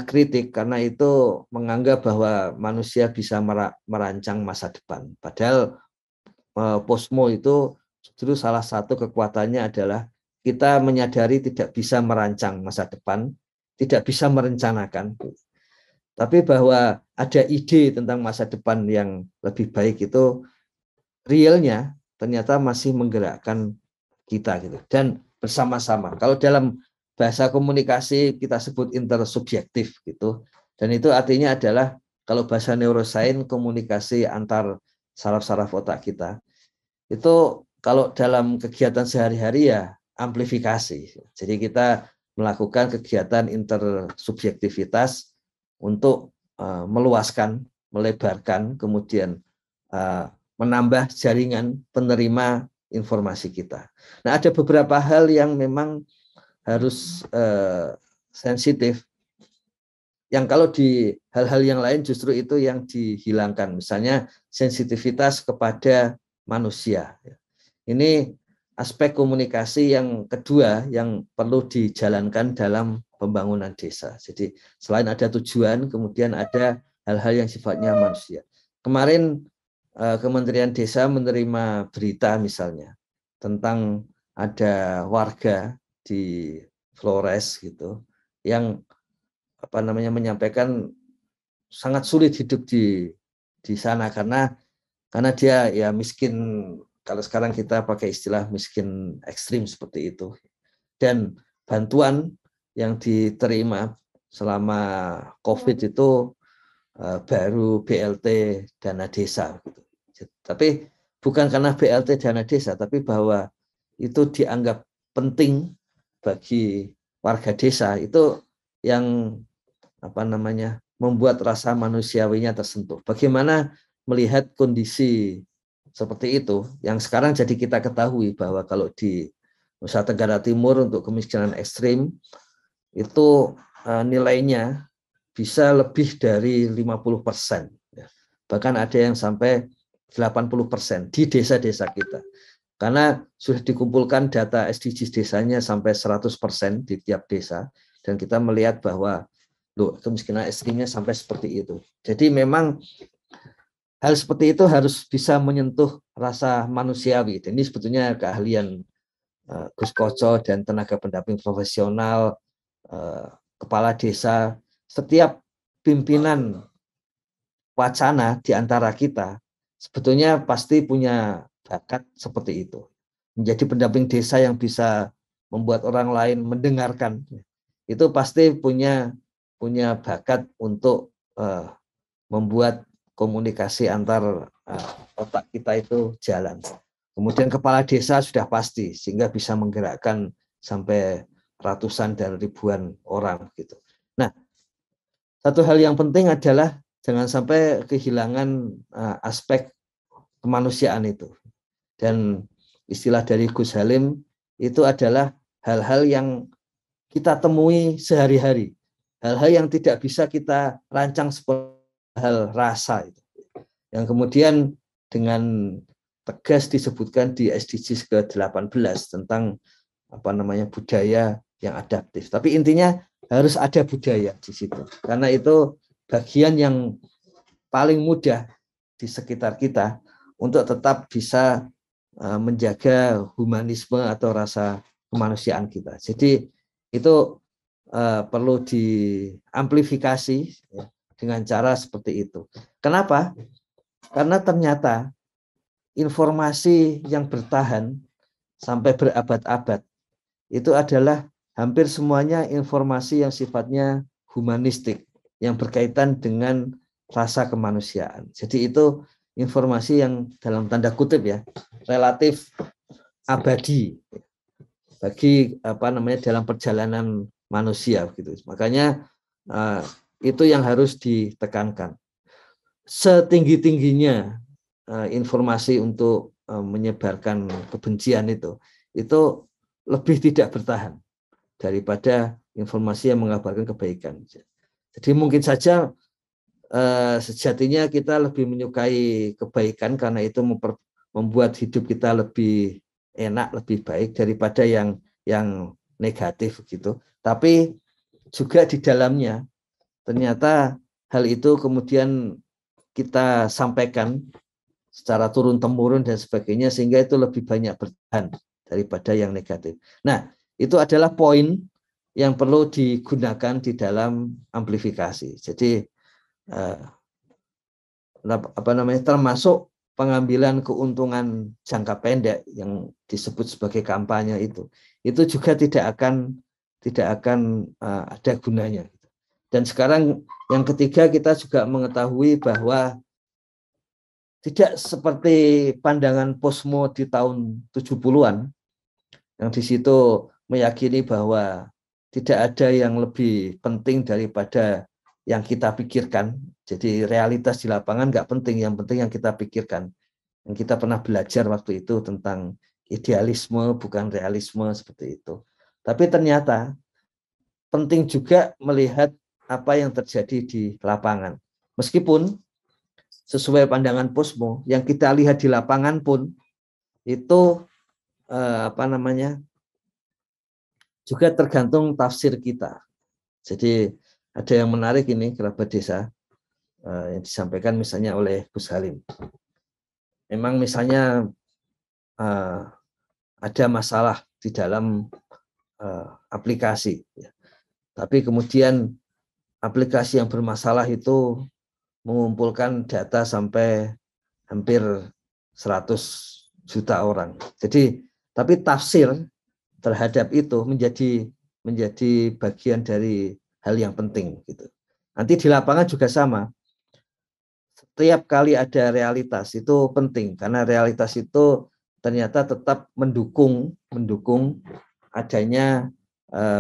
Speaker 12: kritik karena itu menganggap bahwa manusia bisa merancang masa depan. Padahal posmo itu justru salah satu kekuatannya adalah kita menyadari tidak bisa merancang masa depan, tidak bisa merencanakan. Tapi bahwa ada ide tentang masa depan yang lebih baik itu realnya ternyata masih menggerakkan kita gitu. Dan bersama-sama. Kalau dalam bahasa komunikasi kita sebut intersubjektif gitu. Dan itu artinya adalah kalau bahasa neuroscience komunikasi antar saraf-saraf otak kita. Itu kalau dalam kegiatan sehari-hari ya amplifikasi. Jadi kita melakukan kegiatan intersubjektivitas untuk meluaskan, melebarkan, kemudian menambah jaringan penerima informasi kita. Nah, ada beberapa hal yang memang harus sensitif, yang kalau di hal-hal yang lain justru itu yang dihilangkan. Misalnya sensitivitas kepada manusia. Ini aspek komunikasi yang kedua yang perlu dijalankan dalam pembangunan desa. Jadi selain ada tujuan, kemudian ada hal-hal yang sifatnya manusia. Kemarin Kementerian Desa menerima berita misalnya tentang ada warga di Flores gitu yang menyampaikan sangat sulit hidup di sana karena dia ya miskin, kalau sekarang kita pakai istilah miskin ekstrim seperti itu, dan bantuan yang diterima selama COVID itu baru BLT dana desa gitu. Tapi bukan karena BLT dana desa, tapi bahwa itu dianggap penting bagi warga desa, itu yang membuat rasa manusiawinya tersentuh. Bagaimana melihat kondisi seperti itu yang sekarang jadi kita ketahui bahwa kalau di Nusa Tenggara Timur untuk kemiskinan ekstrim itu nilainya bisa lebih dari 50%. Bahkan ada yang sampai 80% di desa-desa kita. Karena sudah dikumpulkan data SDGs desanya sampai 100% di tiap desa, dan kita melihat bahwa kemiskinan ekstrimnya sampai seperti itu. Jadi memang hal seperti itu harus bisa menyentuh rasa manusiawi. Dan ini sebetulnya keahlian Gus Koco dan tenaga pendamping profesional, kepala desa, setiap pimpinan wacana di antara kita sebetulnya pasti punya bakat seperti itu. Menjadi pendamping desa yang bisa membuat orang lain mendengarkan, itu pasti punya bakat untuk membuat komunikasi antar otak kita itu jalan. Kemudian kepala desa sudah pasti, sehingga bisa menggerakkan sampai ratusan dan ribuan orang gitu. Nah, satu hal yang penting adalah jangan sampai kehilangan aspek kemanusiaan itu. Dan istilah dari Gus Halim itu adalah hal-hal yang kita temui sehari-hari, hal-hal yang tidak bisa kita rancang seperti hal rasa itu, yang kemudian dengan tegas disebutkan di SDGs ke-18 tentang budaya yang adaptif. Tapi intinya harus ada budaya di situ, karena itu bagian yang paling mudah di sekitar kita untuk tetap bisa menjaga humanisme atau rasa kemanusiaan kita. Jadi itu perlu diamplifikasi dengan cara seperti itu. Kenapa? Karena ternyata informasi yang bertahan sampai berabad-abad itu adalah hampir semuanya informasi yang sifatnya humanistik, yang berkaitan dengan rasa kemanusiaan. Jadi itu informasi yang dalam tanda kutip ya, relatif abadi bagi dalam perjalanan manusia gitu. Makanya itu yang harus ditekankan. Setinggi-tingginya informasi untuk menyebarkan kebencian itu lebih tidak bertahan daripada informasi yang mengabarkan kebaikan. Jadi mungkin saja sejatinya kita lebih menyukai kebaikan karena itu membuat hidup kita lebih enak, lebih baik daripada yang negatif gitu. Tapi juga di dalamnya ternyata hal itu kemudian kita sampaikan secara turun-temurun dan sebagainya, sehingga itu lebih banyak bertahan daripada yang negatif. Nah, itu adalah poin yang perlu digunakan di dalam amplifikasi. Jadi termasuk pengambilan keuntungan jangka pendek yang disebut sebagai kampanye itu juga tidak akan ada gunanya. Dan sekarang yang ketiga, kita juga mengetahui bahwa tidak seperti pandangan Posmo di tahun 70-an yang di situ meyakini bahwa tidak ada yang lebih penting daripada yang kita pikirkan. Jadi realitas di lapangan nggak penting, yang penting yang kita pikirkan. Yang kita pernah belajar waktu itu tentang idealisme bukan realisme seperti itu. Tapi ternyata penting juga melihat apa yang terjadi di lapangan. Meskipun sesuai pandangan Posmo, yang kita lihat di lapangan pun itu juga tergantung tafsir kita. Jadi ada yang menarik ini kerabat desa yang disampaikan misalnya oleh Gus Halim. Memang misalnya ada masalah di dalam aplikasi, tapi kemudian aplikasi yang bermasalah itu mengumpulkan data sampai hampir 100 juta orang. Jadi, tapi tafsir terhadap itu menjadi bagian dari hal yang penting gitu. Nanti di lapangan juga sama. Setiap kali ada realitas itu penting, karena realitas itu ternyata tetap mendukung adanya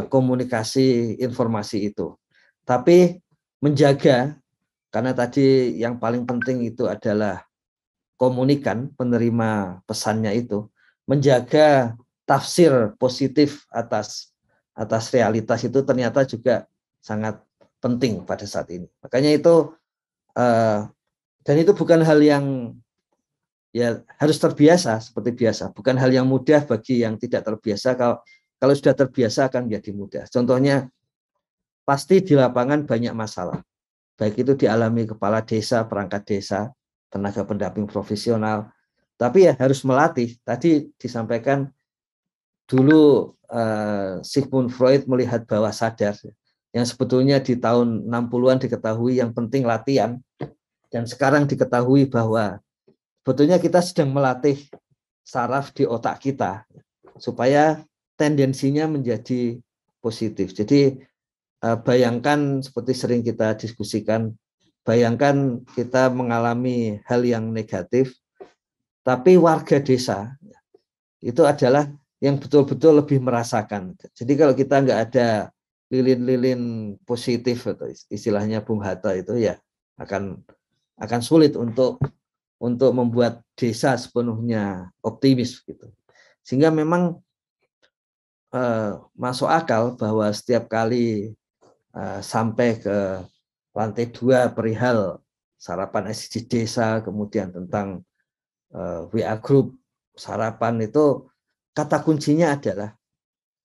Speaker 12: komunikasi informasi itu. Tapi menjaga, karena tadi yang paling penting itu adalah komunikan, penerima pesannya itu, menjaga tafsir positif atas realitas itu ternyata juga sangat penting pada saat ini. Makanya itu Dan itu bukan hal yang ya harus terbiasa seperti biasa, bukan hal yang mudah bagi yang tidak terbiasa. Kalau sudah terbiasa akan menjadi mudah. Contohnya, pasti di lapangan banyak masalah, baik itu dialami kepala desa, perangkat desa, tenaga pendamping profesional, tapi ya harus melatih. Tadi disampaikan dulu Sigmund Freud melihat bawah sadar, yang sebetulnya di tahun 60-an diketahui yang penting latihan, dan sekarang diketahui bahwa sebetulnya kita sedang melatih saraf di otak kita supaya tendensinya menjadi positif. Jadi bayangkan seperti sering kita diskusikan, bayangkan kita mengalami hal yang negatif, tapi warga desa itu adalah yang betul-betul lebih merasakan. Jadi kalau kita nggak ada lilin-lilin positif atau istilahnya Bung Hatta itu ya akan sulit untuk membuat desa sepenuhnya optimis gitu. Sehingga memang masuk akal bahwa setiap kali sampai ke lantai 2 perihal sarapan SDG desa, kemudian tentang WA group sarapan, itu kata kuncinya adalah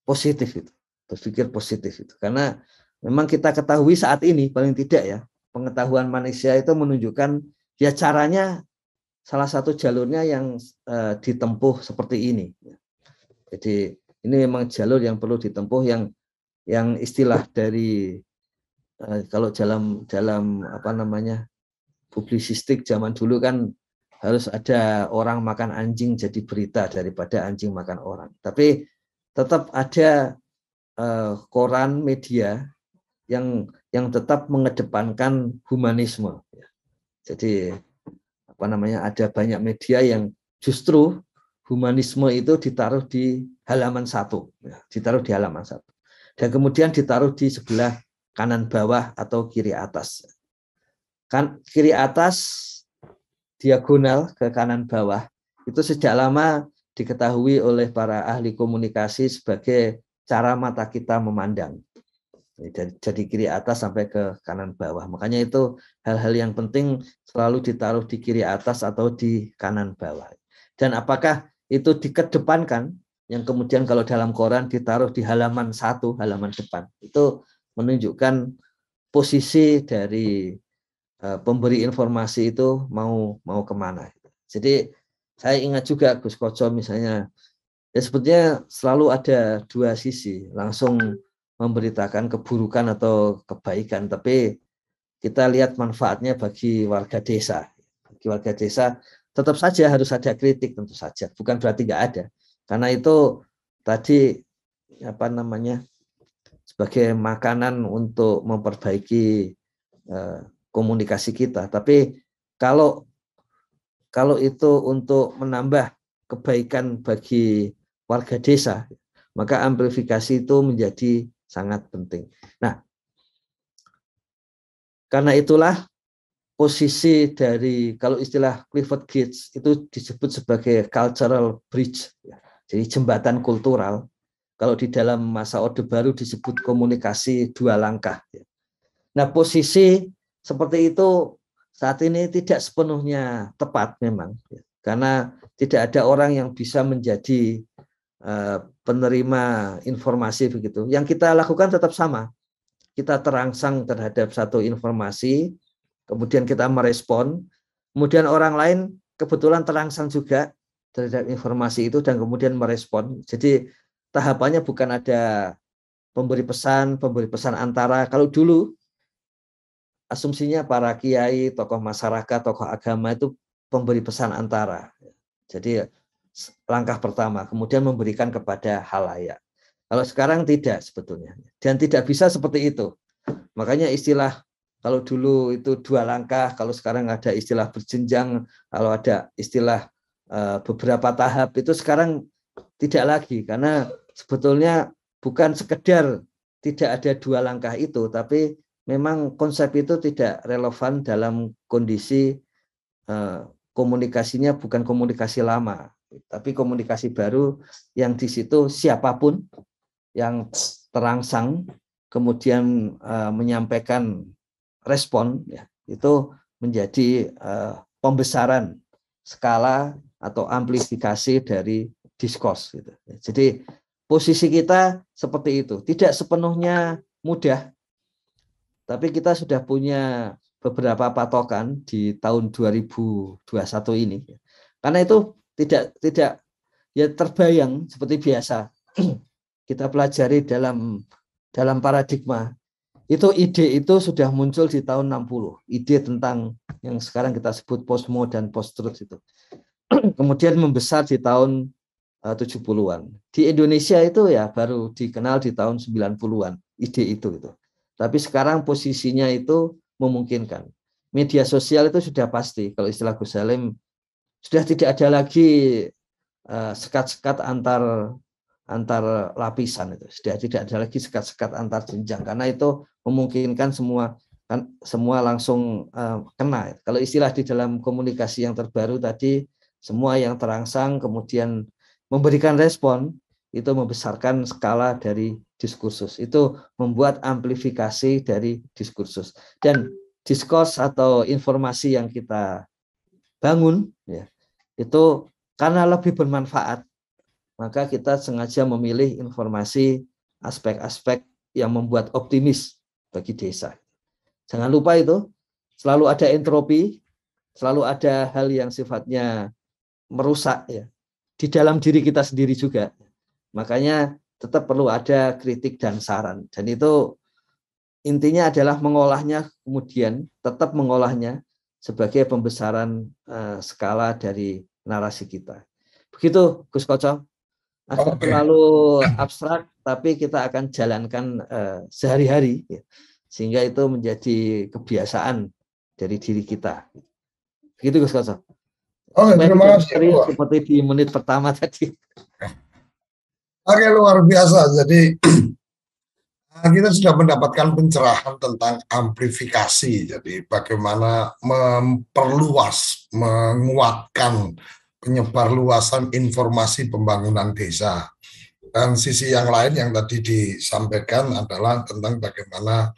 Speaker 12: positif itu, berpikir positif itu. Karena memang kita ketahui saat ini paling tidak ya, pengetahuan manusia itu menunjukkan ya caranya salah satu jalurnya yang ditempuh seperti ini. Jadi ini memang jalur yang perlu ditempuh, yang istilah dari kalau dalam apa namanya publisistik zaman dulu kan harus ada orang makan anjing jadi berita daripada anjing makan orang. Tapi tetap ada koran media yang tetap mengedepankan humanisme. Jadi apa namanya, ada banyak media yang justru humanisme itu ditaruh di halaman 1, ditaruh di halaman 1, dan kemudian ditaruh di sebelah kanan bawah atau kiri atas. Kiri atas diagonal ke kanan bawah itu sejak lama diketahui oleh para ahli komunikasi sebagai cara mata kita memandang. Jadi kiri atas sampai ke kanan bawah. Makanya itu hal-hal yang penting selalu ditaruh di kiri atas atau di kanan bawah. Dan apakah itu dikedepankan, yang kemudian kalau dalam koran ditaruh di halaman 1, halaman depan, itu menunjukkan posisi dari pemberi informasi itu mau kemana. Jadi saya ingat juga Gus Koco misalnya, ya sebetulnya selalu ada dua sisi, langsung memberitakan keburukan atau kebaikan, tapi kita lihat manfaatnya bagi warga desa. Bagi warga desa tetap saja harus ada kritik, tentu saja, bukan berarti nggak ada, karena itu tadi apa namanya sebagai makanan untuk memperbaiki komunikasi kita. Tapi kalau itu untuk menambah kebaikan bagi warga desa, maka amplifikasi itu menjadi sangat penting. Nah, karena itulah posisi dari, kalau istilah Clifford Geertz itu disebut sebagai cultural bridge, jadi jembatan kultural. Kalau di dalam masa Orde Baru disebut komunikasi 2 langkah. Nah, posisi seperti itu saat ini tidak sepenuhnya tepat memang, karena tidak ada orang yang bisa menjadi penerima informasi begitu. Yang kita lakukan tetap sama, kita terangsang terhadap satu informasi, kemudian kita merespon, kemudian orang lain kebetulan terangsang juga terhadap informasi itu dan kemudian merespon. Jadi tahapannya bukan ada pemberi pesan antara. Kalau dulu asumsinya para kiai, tokoh masyarakat, tokoh agama itu pemberi pesan antara. Jadi langkah pertama, kemudian memberikan kepada halayak. Kalau sekarang tidak sebetulnya, dan tidak bisa seperti itu. Makanya istilah kalau dulu itu 2 langkah, kalau sekarang ada istilah berjenjang, kalau ada istilah beberapa tahap, itu sekarang tidak lagi, karena sebetulnya bukan sekedar tidak ada 2 langkah itu, tapi memang konsep itu tidak relevan dalam kondisi komunikasinya bukan komunikasi lama, tapi komunikasi baru yang di situ siapapun yang terangsang kemudian menyampaikan respon, ya, itu menjadi pembesaran skala atau amplifikasi dari diskurs gitu. Jadi posisi kita seperti itu, tidak sepenuhnya mudah, tapi kita sudah punya beberapa patokan di tahun 2021 ini. Karena itu tidak ya terbayang seperti biasa. Kita pelajari dalam paradigma. Itu ide itu sudah muncul di tahun 60. Ide tentang yang sekarang kita sebut postmo dan post-truth itu. Kemudian membesar di tahun 70-an. Di Indonesia itu ya baru dikenal di tahun 90-an ide itu gitu. Tapi sekarang posisinya itu memungkinkan. Media sosial itu sudah pasti, kalau istilah Gus Salim, sudah tidak ada lagi sekat-sekat antar lapisan itu. Sudah tidak ada lagi sekat-sekat antar jenjang karena itu memungkinkan semua langsung kena. Kalau istilah di dalam komunikasi yang terbaru tadi, semua yang terangsang kemudian memberikan respon, itu membesarkan skala dari diskursus. Itu membuat amplifikasi dari diskursus. Dan diskurs atau informasi yang kita bangun, ya, itu karena lebih bermanfaat, maka kita sengaja memilih informasi aspek-aspek yang membuat optimis bagi desa. Jangan lupa itu, selalu ada entropi, selalu ada hal yang sifatnya merusak ya di dalam diri kita sendiri juga. Makanya tetap perlu ada kritik dan saran. Dan itu intinya adalah mengolahnya, kemudian tetap mengolahnya sebagai pembesaran skala dari narasi kita. Begitu Gus Kocok. Agak terlalu abstrak, tapi kita akan jalankan sehari-hari ya, sehingga itu menjadi kebiasaan dari diri kita. Begitu Gus Kocok.
Speaker 11: Terima kasih.
Speaker 12: Seperti di menit pertama tadi.
Speaker 11: Oke, luar biasa. Jadi kita sudah mendapatkan pencerahan tentang amplifikasi. Jadi bagaimana memperluas, menguatkan penyebarluasan informasi pembangunan desa. Dan sisi yang lain yang tadi disampaikan adalah tentang bagaimana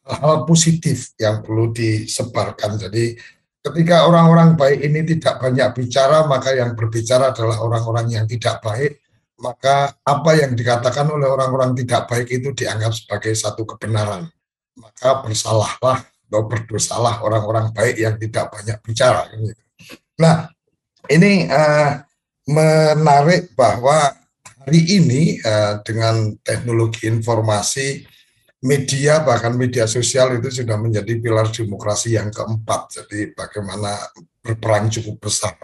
Speaker 11: hal positif yang perlu disebarkan. Jadi ketika orang-orang baik ini tidak banyak bicara, maka yang berbicara adalah orang-orang yang tidak baik. Maka apa yang dikatakan oleh orang-orang tidak baik itu dianggap sebagai satu kebenaran. Maka bersalahlah atau berdosalah orang-orang baik yang tidak banyak bicara. Nah, ini menarik bahwa hari ini dengan teknologi informasi, media, bahkan media sosial itu sudah menjadi pilar demokrasi yang keempat. Jadi bagaimana berperan cukup besar.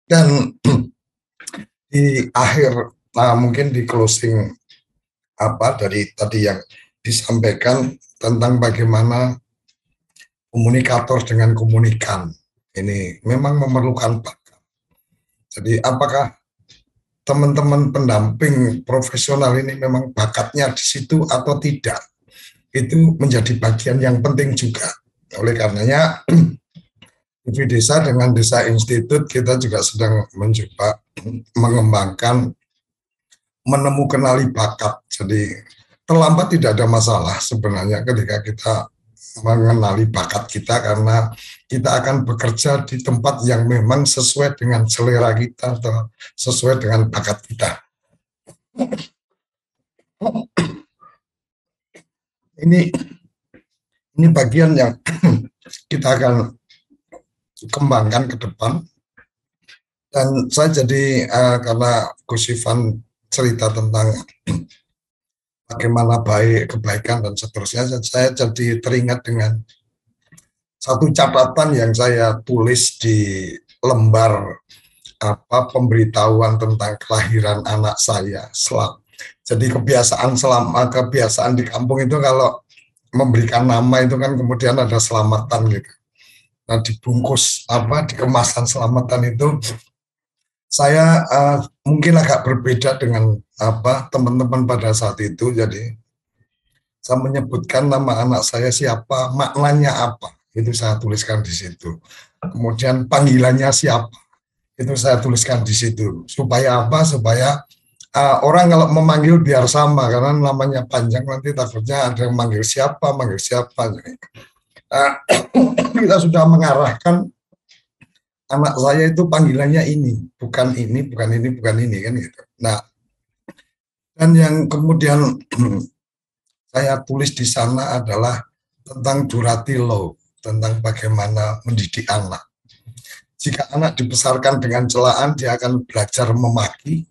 Speaker 11: Dan di akhir, mungkin di closing dari tadi yang disampaikan tentang bagaimana komunikator dengan komunikan ini memang memerlukan bakat. Jadi apakah teman-teman pendamping profesional ini memang bakatnya di situ atau tidak, itu menjadi bagian yang penting juga. Oleh karenanya TV Desa dengan Desa Institute kita juga sedang mencoba mengembangkan menemukan bakat. Jadi terlambat tidak ada masalah sebenarnya ketika kita mengenali bakat kita, karena kita akan bekerja di tempat yang memang sesuai dengan selera kita atau sesuai dengan bakat kita. Ini bagian yang kita akan kembangkan ke depan. Dan saya jadi karena Gus Ivan cerita tentang bagaimana baik, kebaikan dan seterusnya, saya jadi teringat dengan satu catatan yang saya tulis di lembar pemberitahuan tentang kelahiran anak saya. Jadi kebiasaan di kampung itu kalau memberikan nama itu kan kemudian ada selamatan gitu. Nah, dibungkus di kemasan selamatan itu saya mungkin agak berbeda dengan teman-teman pada saat itu. Jadi saya menyebutkan nama anak saya siapa, maknanya apa, itu saya tuliskan di situ. Kemudian panggilannya siapa, itu saya tuliskan di situ. Supaya apa? Supaya orang kalau memanggil biar sama, karena namanya panjang nanti takutnya ada yang manggil siapa. Kita sudah mengarahkan anak saya itu panggilannya ini, bukan ini kan gitu. Nah, dan yang kemudian saya tulis di sana adalah tentang Durati Law, tentang bagaimana mendidik anak. Jika anak dibesarkan dengan celaan, dia akan belajar memaki.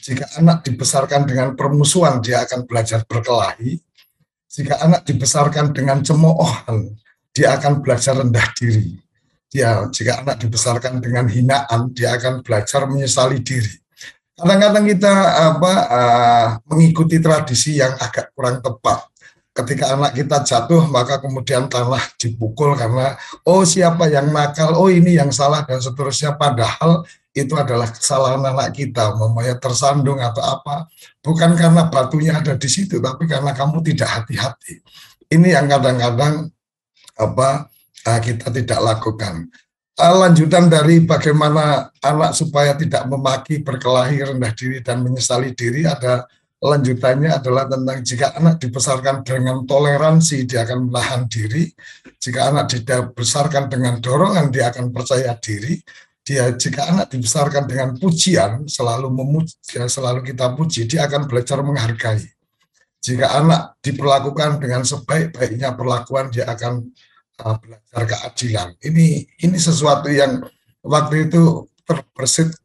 Speaker 11: Jika anak dibesarkan dengan permusuhan, dia akan belajar berkelahi. Jika anak dibesarkan dengan cemoohan, dia akan belajar rendah diri. Jika anak dibesarkan dengan hinaan, dia akan belajar menyesali diri. Kadang-kadang kita mengikuti tradisi yang agak kurang tepat. Ketika anak kita jatuh, maka kemudian tanah dipukul karena siapa yang nakal, ini yang salah dan seterusnya. Padahal itu adalah kesalahan anak kita, umpamanya tersandung atau apa. Bukan karena batunya ada di situ, tapi karena kamu tidak hati-hati. Ini yang kadang-kadang kita tidak lakukan. Lanjutan dari bagaimana anak supaya tidak memaki, berkelahi, rendah diri, dan menyesali diri, ada lanjutannya adalah tentang jika anak dibesarkan dengan toleransi, dia akan menahan diri. Jika anak dibesarkan dengan dorongan, dia akan percaya diri. Jika anak dibesarkan dengan pujian, selalu memuji, selalu kita puji, dia akan belajar menghargai. Jika anak diperlakukan dengan sebaik-baiknya perlakuan, dia akan belajar keadilan. Ini sesuatu yang waktu itu terbersit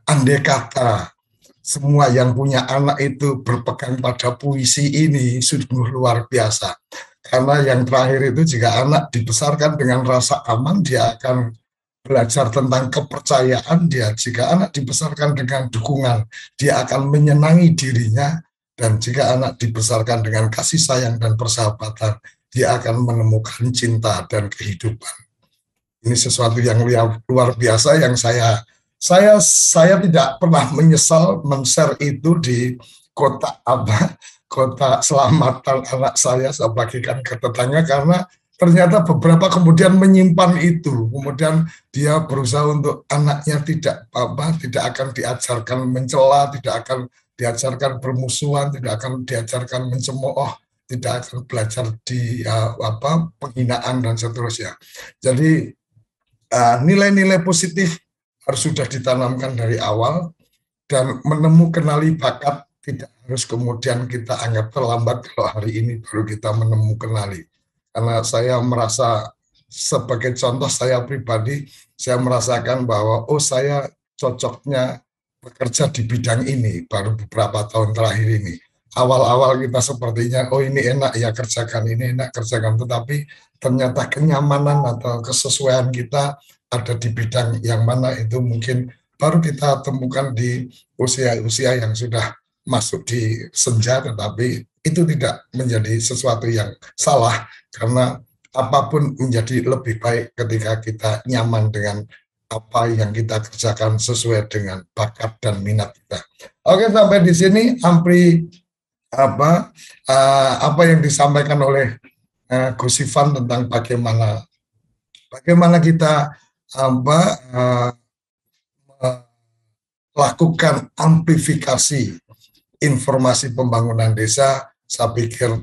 Speaker 11: andai kata semua yang punya anak itu berpegang pada puisi ini sungguh luar biasa. Karena yang terakhir itu jika anak dibesarkan dengan rasa aman, dia akan belajar tentang kepercayaan dia. Jika anak dibesarkan dengan dukungan, dia akan menyenangi dirinya. Dan jika anak dibesarkan dengan kasih sayang dan persahabatan, dia akan menemukan cinta dan kehidupan. Ini sesuatu yang luar biasa yang saya tidak pernah menyesal men-share itu di kotak selamatan anak saya bagikan ke tetangga, karena ternyata beberapa kemudian menyimpan itu. Kemudian dia berusaha untuk anaknya tidak akan diajarkan mencela, tidak akan diajarkan bermusuhan, tidak akan diajarkan mencemooh, tidak akan belajar di penghinaan dan seterusnya. Jadi nilai-nilai positif harus sudah ditanamkan dari awal, dan kenali bakat tidak harus kemudian kita anggap terlambat kalau hari ini baru kita kenali. Karena saya merasa sebagai contoh saya pribadi, saya merasakan bahwa saya cocoknya bekerja di bidang ini baru beberapa tahun terakhir ini. Awal-awal kita sepertinya, ini enak ya kerjakan, ini enak kerjakan, tetapi ternyata kenyamanan atau kesesuaian kita ada di bidang yang mana itu mungkin baru kita temukan di usia-usia yang sudah masuk di senja, tetapi itu tidak menjadi sesuatu yang salah, karena apapun menjadi lebih baik ketika kita nyaman dengan apa yang kita kerjakan sesuai dengan bakat dan minat kita. Oke, sampai di sini apa yang disampaikan oleh Gus Ivan tentang bagaimana kita melakukan amplifikasi informasi pembangunan desa. Saya pikir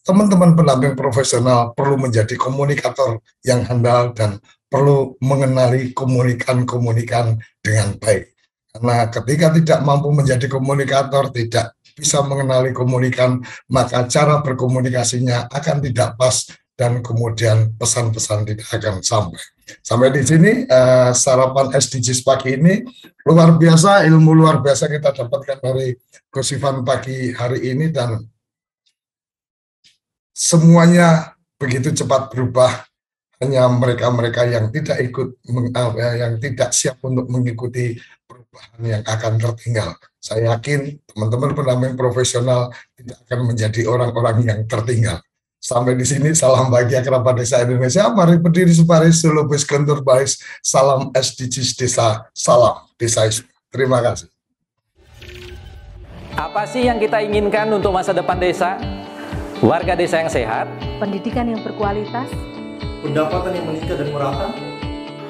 Speaker 11: teman-teman pendamping profesional perlu menjadi komunikator yang handal dan perlu mengenali komunikan dengan baik. Karena ketika tidak mampu menjadi komunikator, tidak bisa mengenali komunikan, maka cara berkomunikasinya akan tidak pas dan kemudian pesan-pesan tidak akan sampai. Sampai di sini sarapan SDGs pagi ini luar biasa, ilmu luar biasa kita dapatkan dari Gus Ivan pagi hari ini, dan semuanya begitu cepat berubah. Hanya mereka-mereka yang tidak yang tidak siap untuk mengikuti perubahan yang akan tertinggal. Saya yakin teman-teman pendamping profesional tidak akan menjadi orang-orang yang tertinggal. Sampai di sini, salam bahagia kerabat desa Indonesia. Mari berdiri sebaris, sulubis kentur baris. Salam SDGs desa, salam desa. Terima kasih.
Speaker 1: Apa sih yang kita inginkan untuk masa depan desa? Warga desa yang sehat,
Speaker 2: pendidikan yang berkualitas,
Speaker 3: pendapatan yang meningkat dan merata,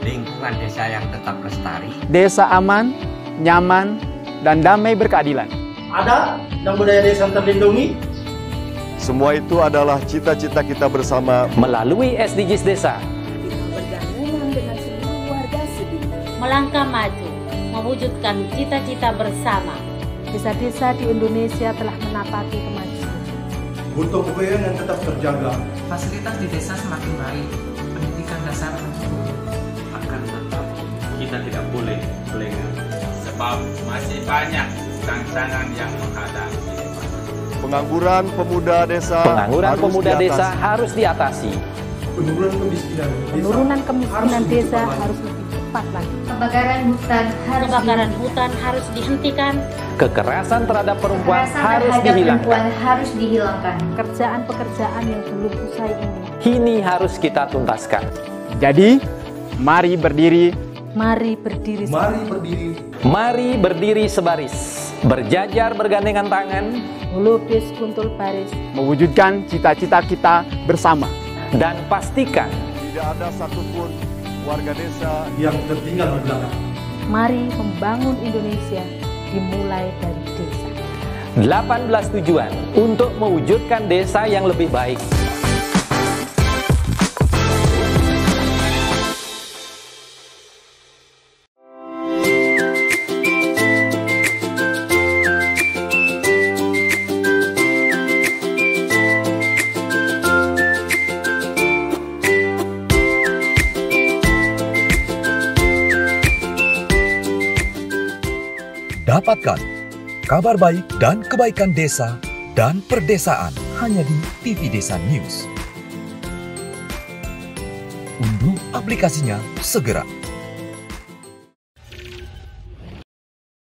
Speaker 13: lingkungan desa yang tetap lestari,
Speaker 5: desa aman, nyaman, dan damai berkeadilan.
Speaker 3: Adat dan budaya desa terlindungi.
Speaker 6: Semua itu adalah cita-cita kita bersama
Speaker 1: melalui SDGs Desa.
Speaker 2: Bergabung dengan seluruh warga Sebi.
Speaker 7: Melangkah maju, mewujudkan cita-cita bersama.
Speaker 2: Desa-desa di Indonesia telah menapaki kemajuan.
Speaker 3: Butuh kebayaan yang tetap terjaga.
Speaker 8: Fasilitas di desa semakin baik, pendidikan dasar mencukupi.
Speaker 9: Akan tetap kita tidak boleh lengah.
Speaker 4: Sebab masih banyak tantangan yang menghadapi depan.
Speaker 6: pengangguran pemuda desa.
Speaker 1: Pengangguran pemuda desa harus diatasi.
Speaker 2: Penurunan kemiskinan desa harus lebih cepat lagi.
Speaker 7: Kebakaran hutan harus dihentikan.
Speaker 1: Kekerasan terhadap perempuan harus dihilangkan.
Speaker 2: Pekerjaan-pekerjaan yang belum usai ini
Speaker 1: harus kita tuntaskan.
Speaker 5: Jadi, mari berdiri.
Speaker 2: Mari berdiri.
Speaker 1: Mari berdiri sebaris. Berjajar bergandengan tangan.
Speaker 2: Melukis kuntul baris.
Speaker 5: Mewujudkan cita-cita kita bersama.
Speaker 1: Dan pastikan
Speaker 6: tidak ada satupun warga desa
Speaker 3: yang tertinggal di belakang.
Speaker 2: Mari membangun Indonesia dimulai dari desa.
Speaker 1: 18 tujuan untuk mewujudkan desa yang lebih baik.
Speaker 10: Dapatkan kabar baik dan kebaikan desa dan perdesaan hanya di TV Desa News. Unduh aplikasinya segera.